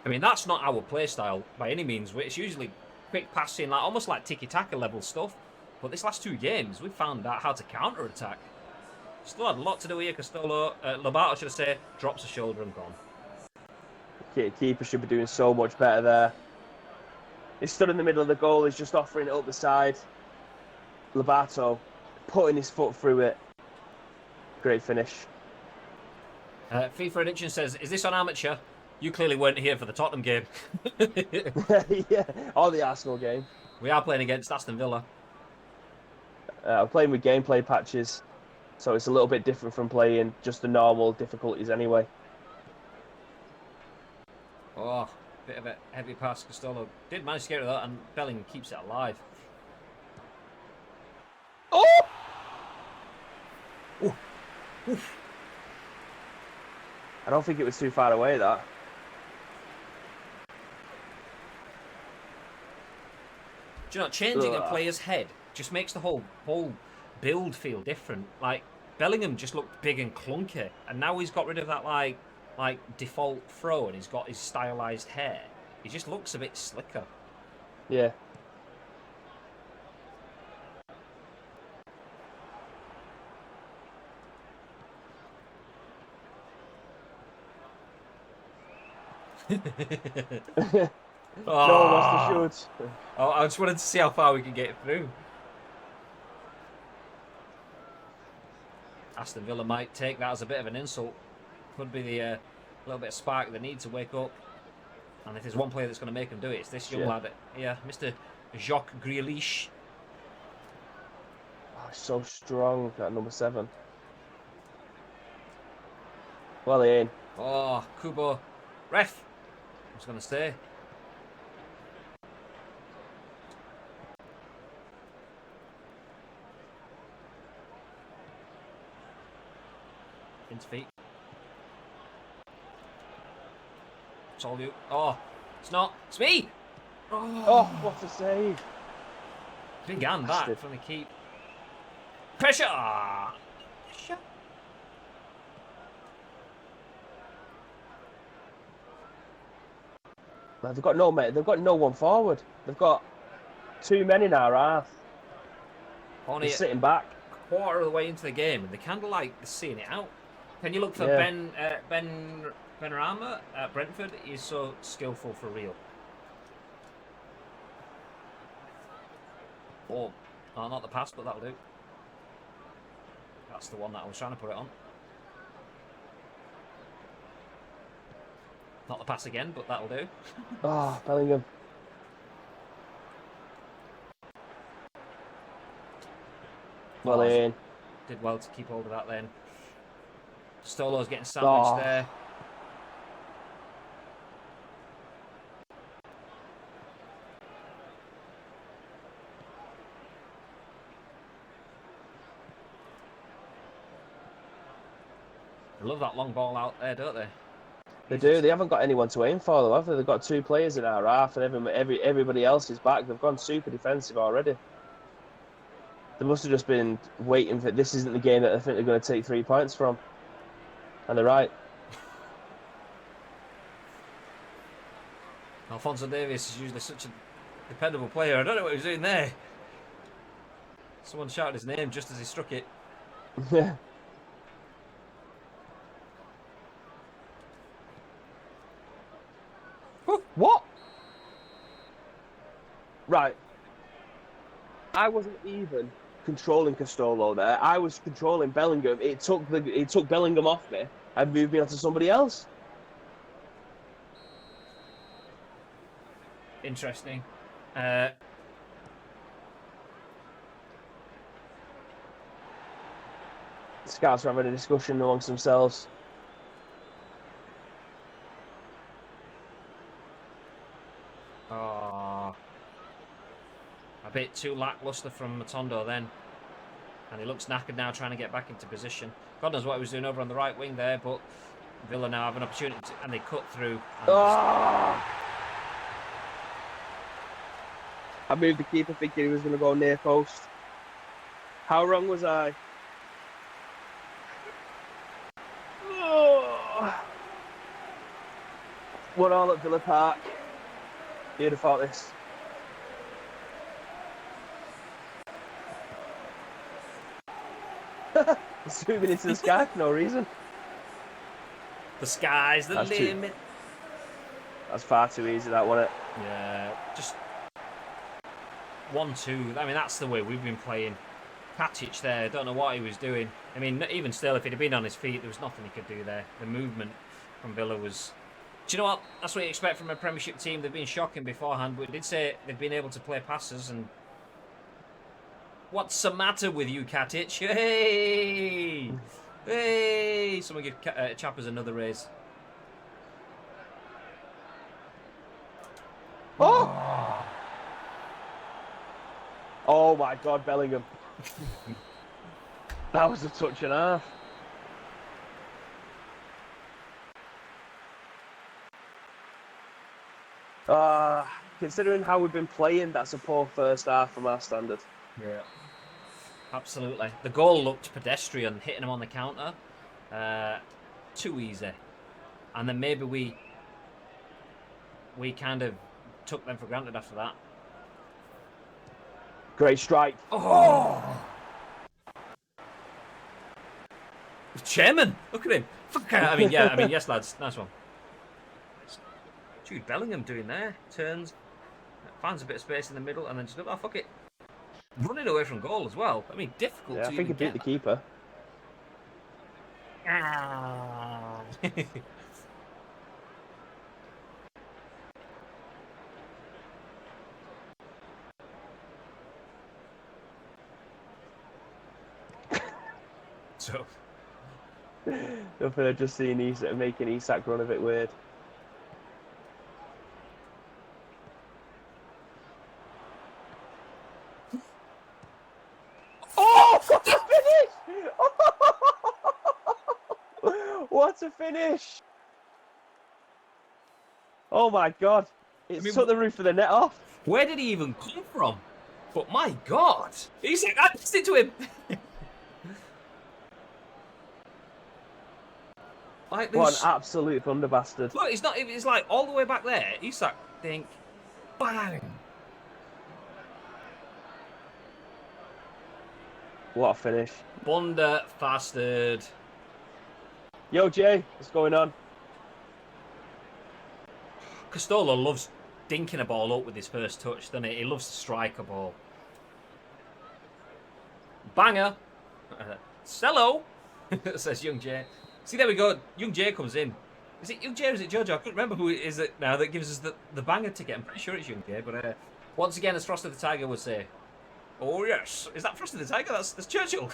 I mean, that's not our play style by any means. It's usually quick passing, like almost like tiki-taka level stuff. But this last 2 games, we've found out how to counter-attack. Still had a lot to do here. Castolo, Lobato, should I say, drops a shoulder and gone. Keeper should be doing so much better there. He's stood in the middle of the goal. He's just offering it up the side. Lobato putting his foot through it. Great finish. FIFA Addiction says, is this on amateur? You clearly weren't here for the Tottenham game. Yeah, or the Arsenal game. We are playing against Aston Villa. I'm playing with gameplay patches, so it's a little bit different from playing just the normal difficulties anyway. Oh, bit of a heavy pass. Castolo did manage to get rid of that, and Bellingham keeps it alive. Oh! Ooh. Oof. I don't think it was too far away, that. Do you know, changing a player's head just makes the whole build feel different. Like, Bellingham just looked big and clunky, and now he's got rid of that, like default throw, and he's got his stylized hair. He just looks a bit slicker. Yeah. No one wants to shoot. Oh, I just wanted to see how far we can get through. Aston Villa might take that as a bit of an insult. Could be the little bit of spark they need to wake up. And if there's one player that's going to make them do it, it's this young lad here, Mr. Jacques Grealish. Oh, so strong, that number 7. Well in. Oh, Kubo. Ref. I was going to say. Into feet. It's all you. Oh, it's not. It's me. Oh, what a save. Big hand that from the keep. Pressure. Pressure. They've got no mate. They've got no one forward. They've got 2 men in our half. Only They're sitting back. a quarter of the way into the game, and they kind of like seeing it out. Can you look for Ben Rama at Brentford? He's so skillful for real. Oh, not the pass, but that'll do. That's the one that I was trying to put it on. Not the pass again, but that'll do. Oh, Bellingham. Well in. Did well to keep hold of that then. Stolo's getting sandwiched there. They love that long ball out there, don't they? They do. They haven't got anyone to aim for, though, have they? They've got 2 players in our half, and everybody else is back. They've gone super defensive already. They must have just been waiting for. This isn't the game that I think they're going to take 3 points from, and they're right. Alphonso Davies is usually such a dependable player. I don't know what he was doing there. Someone shouted his name just as he struck it. Yeah. What? Right. I wasn't even controlling Castolo there. I was controlling Bellingham. It took Bellingham off me and moved me onto somebody else. Interesting. Scouts are having a discussion amongst themselves. Oh, a bit too lackluster from Matondo then. And he looks knackered now, trying to get back into position. God knows what he was doing over on the right wing there, but Villa now have an opportunity to, and they cut through. Oh! I moved the keeper thinking he was going to go near post. How wrong was I? Oh! 1-1 at Villa Park. You'd have thought this. Zooming into the sky for no reason. The sky's the limit. That's far too easy, that, wasn't it? Yeah, just 1-2. I mean, that's the way we've been playing. Katic there, don't know what he was doing. I mean, even still, if he'd have been on his feet, there was nothing he could do there. The movement from Villa was... Do you know what? That's what you expect from a Premiership team. They've been shocking beforehand, but we did say they've been able to play passes. And what's the matter with you, Katic? Hey! Hey! Someone give Chappers another raise. Oh! Oh my God, Bellingham. That was a touch and a half. Considering how we've been playing, that's a poor first half from our standard. Yeah. Absolutely. The goal looked pedestrian, hitting him on the counter. Too easy. And then maybe we kind of took them for granted after that. Great strike. Oh! Chairman, look at him. I mean, yes, lads, nice one. Jude Bellingham doing there? Turns, finds a bit of space in the middle, and then just goes, oh, fuck it. Running away from goal as well. I mean, difficult Yeah, to I think he even beat get the that. keeper. Ah. So, Nothing. I've just seen Isak making Isak run a bit weird. Oh, what a finish! What a finish! Oh my god! It mean, took the roof of the net off. where did he even come from? But my God, he's like, I passed it to him. Like What this. an absolute thunder bastard! Look, it's not. It's like all the way back there. He's like, think, bang. What a finish! Thunder bastard. Yo, Jay, what's going on? Costola loves dinking a ball up with his first touch, doesn't he? He loves to strike a ball. Banger. Cello, says Young Jay. See, there we go. Young Jay comes in. Is it Young Jay or is it Jojo? I couldn't remember who it is now that gives us the banger ticket. I'm pretty sure it's Young Jay, but once again, as Frosty the Tiger would say, oh yes, is that Frosty the Tiger? That's Churchill.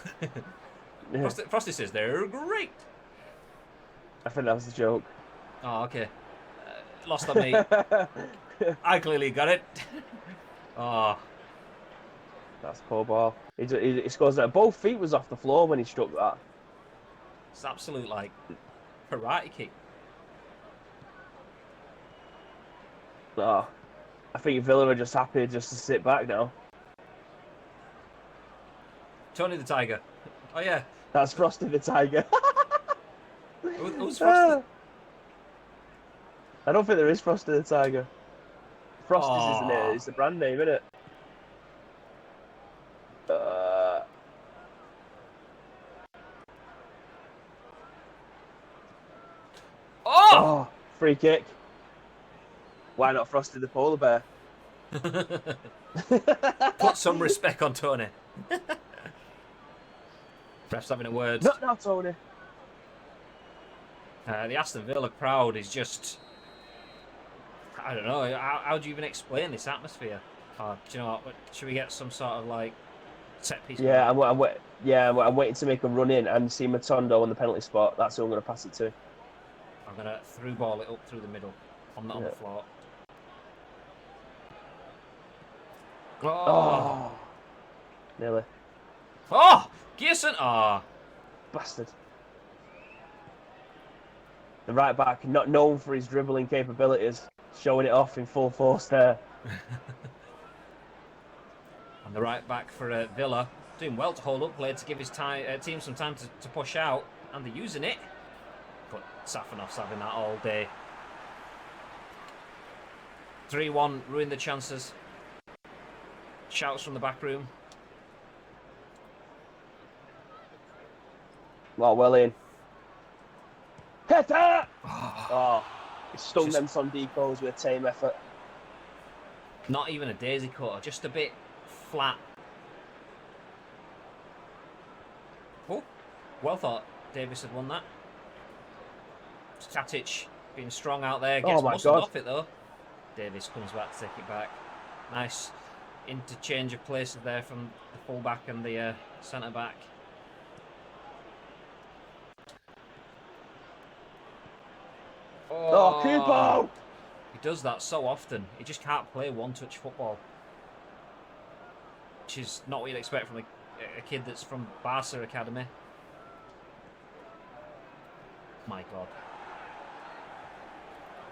Frosty says they're great. I think that was the joke. Oh, okay. Lost on me. I clearly got it. Oh, That's poor ball. He scores that. Both feet was off the floor when he struck that. it's absolute like karate kick. Oh, I think Villa are just happy just to sit back now. Tony the Tiger. Oh yeah. That's Frosty the Tiger. Who's Frosty? I don't think there is Frosty the Tiger. Frosty's, isn't Aw. it? It's the brand name, isn't it? Oh! Free kick. Why not Frosty the polar bear? Put some respect on Tony. Ref's having a word. Not now, Tony. The Aston Villa crowd is just... I don't know. How do you even explain this atmosphere? Do you know what? Should we get some sort of like set piece? Yeah, I'm waiting to make a run in and see Matondo on the penalty spot. That's who I'm going to pass it to. I'm going to through ball it up through the middle. On the floor. Oh. Nearly. Oh! Gearson! Oh. Bastard. The right back, not known for his dribbling capabilities, showing it off in full force there. And the right back for Villa, doing well to hold up play to give his team some time to push out, and they're using it. But Safanov's having that all day. 3-1, ruined the chances. Shouts from the back room. Well in. Hit it! Oh, he stung them Sondicos with a tame effort. Not even a daisy cutter, just a bit flat. Oh, well thought. Davis had won that. Static being strong out there, gets muscled off it though. Davis comes back to take it back. Nice interchange of places there from the full-back and the centre-back. Oh, Kubo! He does that so often. He just can't play one-touch football. Which is not what you'd expect from a kid that's from Barca Academy. My God.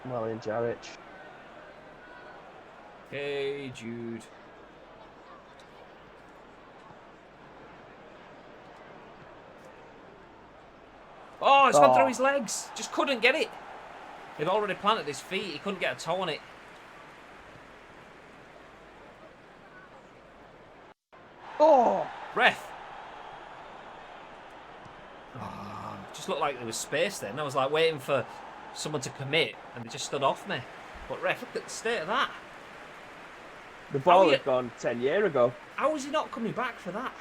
Well in, Jaric. Hey, Jude. Oh, it's gone through his legs. Just couldn't get it. He'd already planted his feet. He couldn't get a toe on it. Oh! Ref. Oh, just looked like there was space then. I was like waiting for someone to commit and they just stood off me. But ref, look at the state of that. The ball you- had gone 10 years ago. How is he not coming back for that?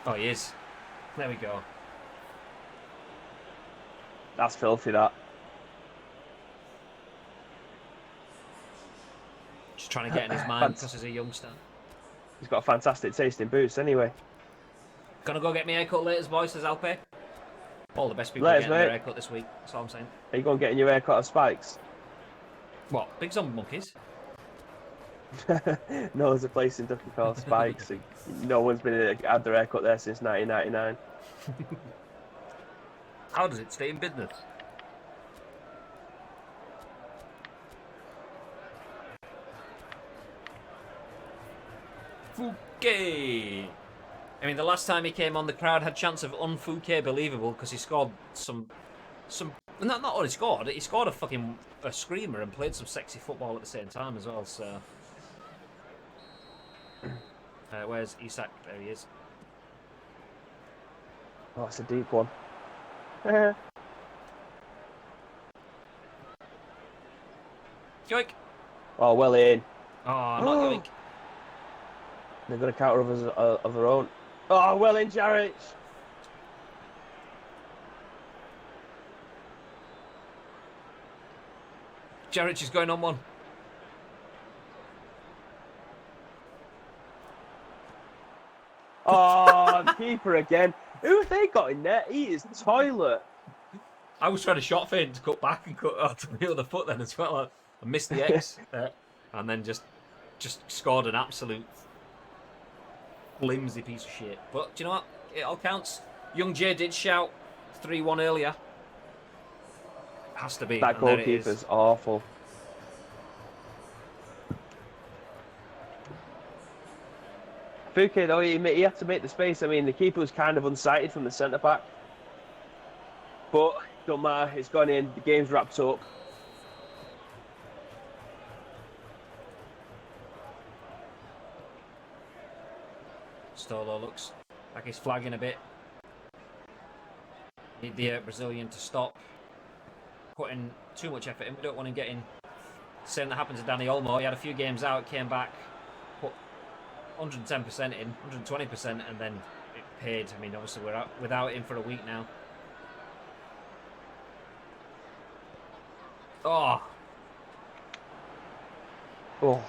Oh, he is. There we go. That's filthy, that. Just trying to get in his mind because he's a youngster. He's got a fantastic taste in boots anyway. Gonna go get me a haircut later, boys, says Alpe. All the best people Laters, getting their mate. haircut this week. That's all I'm saying. Are you going getting your hair cut of spikes? What? Big zombie monkeys? No, there's a place in Ducky called Spikes. No one's had their hair cut there since 1999. How does it stay in business? Fouquet! I mean, the last time he came on, the crowd had chance of un-Fouquet believable because he scored some. Not only scored, he scored a screamer and played some sexy football at the same time as well. So, where's Isak? There he is. Oh, it's a deep one. Yoink! Oh, well in. Oh, not yoink. They've got a counter of their own. Oh, well in, Jarrett. Jarrett is going on one. Oh, keeper again. Who have they got in there? He is toilet. I was trying to shot feint to cut back and cut out to the other foot then as well. I missed the X and then just scored an absolute flimsy piece of shit. But do you know what? It all counts. Young Jay did shout 3-1 earlier. Has to be. That goalkeeper's awful. Fouquet, though, he had to make the space. I mean, the keeper was kind of unsighted from the centre back. But, don't matter, it's gone in, the game's wrapped up. Stolo looks like he's flagging a bit. Need the Brazilian to stop putting too much effort in. We don't want him getting. Same that happened to Danny Olmo. He had a few games out, came back, put 110% in, 120%, and then it paid. I mean, obviously we're out without him for a week now. Oh. Oh.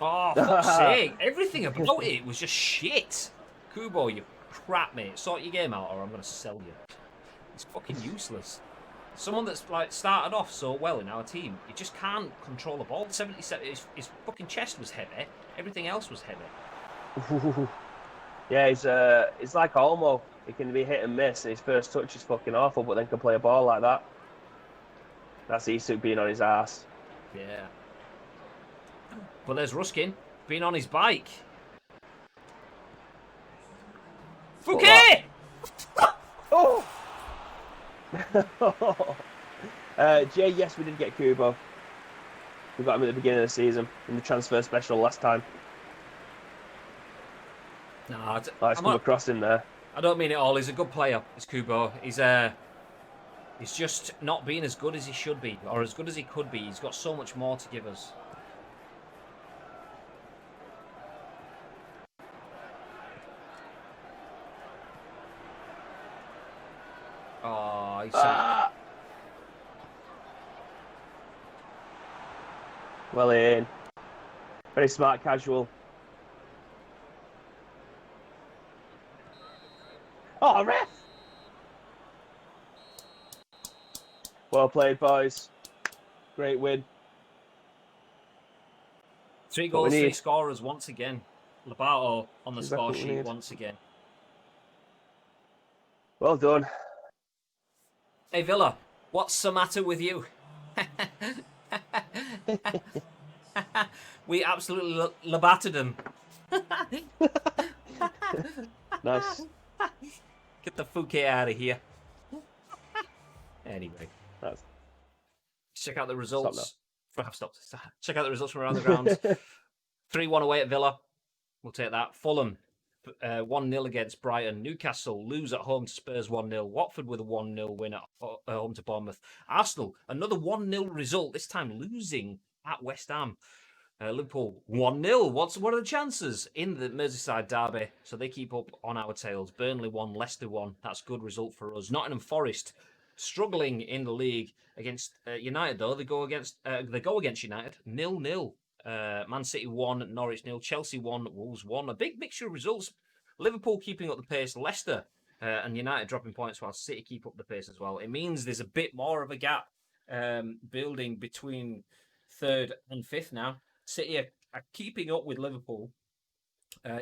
Oh, fuck's sake. Everything about it was just shit. Kubo, you crap, mate. Sort your game out or I'm going to sell you. It's fucking useless. Someone that's like started off so well in our team, he just can't control the ball. 77, his fucking chest was heavy. Everything else was heavy. Yeah, he's like Olmo. He can be hit and miss. His first touch is fucking awful, but then can play a ball like that. That's Isak being on his ass. Yeah. But there's Ruskin being on his bike. Fouquet! Oh! Jay, yes, we did get Kubo. We got him at the beginning of the season in the transfer special last time. No, Let's come across him there. I don't mean it all. He's a good player, is Kubo. He's just not being as good as he should be, or as good as he could be. He's got so much more to give us. Oh, he's Well in. Very smart casual. Oh, ref! Well played, boys. Great win. 3 What we goals, 3 need. scorers once again. Lobato on the Exactly score what we sheet need. once again. Well done. Hey Villa, what's the matter with you? We absolutely labatted him. Nice. Get the Fouquet out of here. Anyway, That's... check out the results. Stop Check out the results from around the grounds. 3-1 away at Villa. We'll take that. Fulham 1-0 against Brighton. Newcastle lose at home to Spurs 1-0. Watford with a 1-0 win at home to Bournemouth. Arsenal, another 1-0 result, this time losing at West Ham. Liverpool 1-0. What are the chances in the Merseyside derby? So they keep up on our tails. Burnley 1, Leicester 1. That's a good result for us. Nottingham Forest struggling in the league against United, though. They go against United 0-0. Man City 1, Norwich 0, Chelsea 1, Wolves 1. A big mixture of results. Liverpool keeping up the pace. Leicester and United dropping points while City keep up the pace as well. It means there's a bit more of a gap building between third and fifth now. City are keeping up with Liverpool.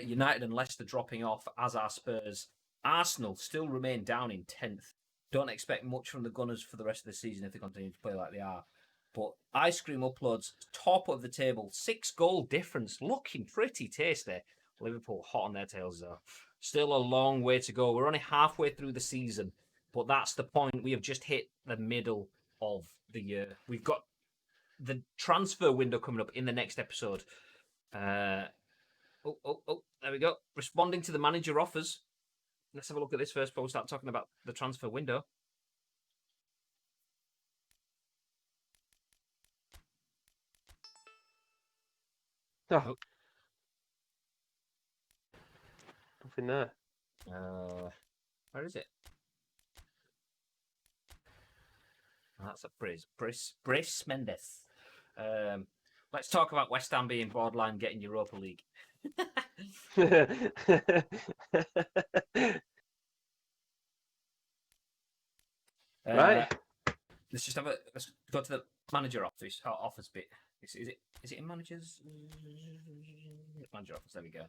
United and Leicester dropping off, as are Spurs. Arsenal still remain down in 10th. Don't expect much from the Gunners for the rest of the season if they continue to play like they are. But Ice Cream Uploads, top of the table, 6-goal difference, looking pretty tasty. Liverpool hot on their tails though. Still a long way to go. We're only halfway through the season, but that's the point. We have just hit the middle of the year. We've got the transfer window coming up in the next episode. There we go. Responding to the manager offers. Let's have a look at this first before we start talking about the transfer window. Oh. Nothing there. Where is it? That's a Brice Mendes. Let's talk about West Ham being borderline getting Europa League. Right. Let's go to the manager offers bit. Is it in managers? Manager offers. There we go.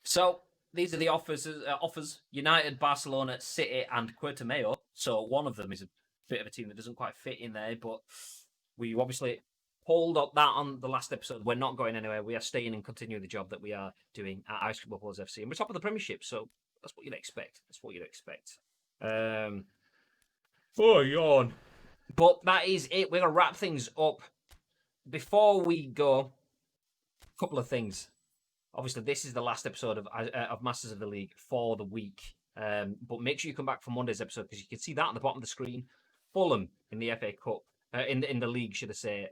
So these are the offers. United, Barcelona, City, and Mayo. So one of them is a bit of a team that doesn't quite fit in there, but we obviously pulled up that on the last episode. We're not going anywhere. We are staying and continuing the job that we are doing at Ice Cream Uploads FC, and we're top of the Premiership. So that's what you'd expect. Yawn. But that is it. We're gonna wrap things up. Before we go, a couple of things. Obviously, this is the last episode of Masters of the League for the week. But make sure you come back for Monday's episode because you can see that at the bottom of the screen. Fulham in the FA Cup, in the league, should I say.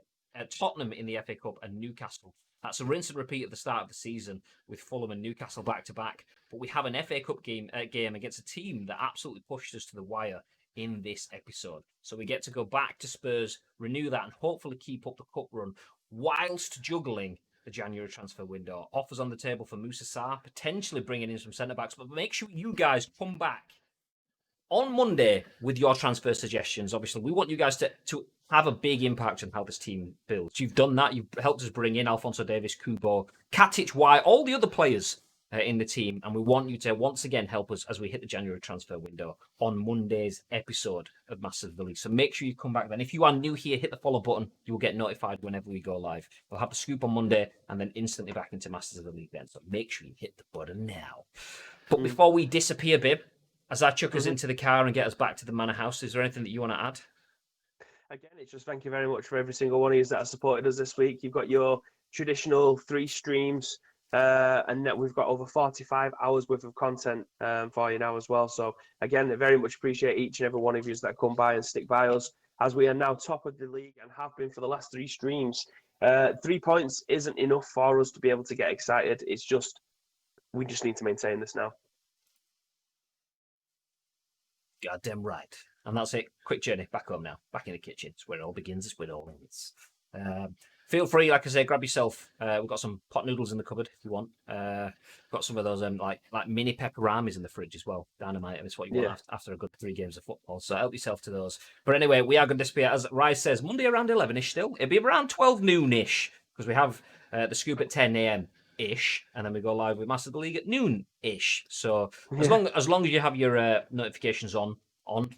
Tottenham in the FA Cup and Newcastle. That's a rinse and repeat at the start of the season with Fulham and Newcastle back to back. But we have an FA Cup game against a team that absolutely pushed us to the wire in this episode. So we get to go back to Spurs, renew that, and hopefully keep up the cup run whilst juggling the January transfer window. Offers on the table for Moussa Sarr, potentially bringing in some centre-backs. But make sure you guys come back on Monday with your transfer suggestions. Obviously, we want you guys to have a big impact on how this team builds. You've done that. You've helped us bring in Alphonso Davies, Kubo, Katic, White, all the other players in the team. And we want you to once again help us as we hit the January transfer window on Monday's episode of Masters of the League. So make sure you come back then. If you are new here, hit the follow button. You will get notified whenever we go live. We'll have the scoop on Monday and then instantly back into Masters of the League then. So make sure you hit the button now. But before we disappear, Bib, as I chuck us into the car and get us back to the Manor House, is there anything that you want to add? Again, it's just thank you very much for every single one of you that have supported us this week. You've got your traditional 3 streams, and we've got over 45 hours worth of content for you now as well. So again, I very much appreciate each and every one of you that come by and stick by us as we are now top of the league and have been for the last 3 streams. 3 points isn't enough for us to be able to get excited. It's just, we just need to maintain this now. Goddamn right. And that's it. Quick journey back home now. Back in the kitchen. It's where it all begins. It's where it all ends. Feel free, like I say, grab yourself. We've got some pot noodles in the cupboard if you want. Got some of those like mini pepperonis in the fridge as well. Dynamite. It's what you want after a good 3 games of football. So help yourself to those. But anyway, we are going to disappear, as Rise says, Monday around 11ish still. It'll be around 12 noon-ish because we have the scoop at 10 a.m.-ish, and then we go live with Master of the League at noon-ish. So as long as you have your notifications on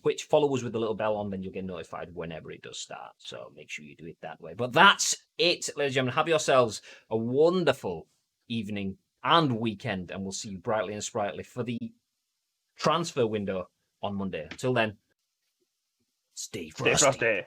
Twitch, follow us with the little bell on, then you'll get notified whenever it does start. So make sure you do it that way. But that's it, ladies and gentlemen. Have yourselves a wonderful evening and weekend, and we'll see you brightly and sprightly for the transfer window on Monday. Until then, stay frosty.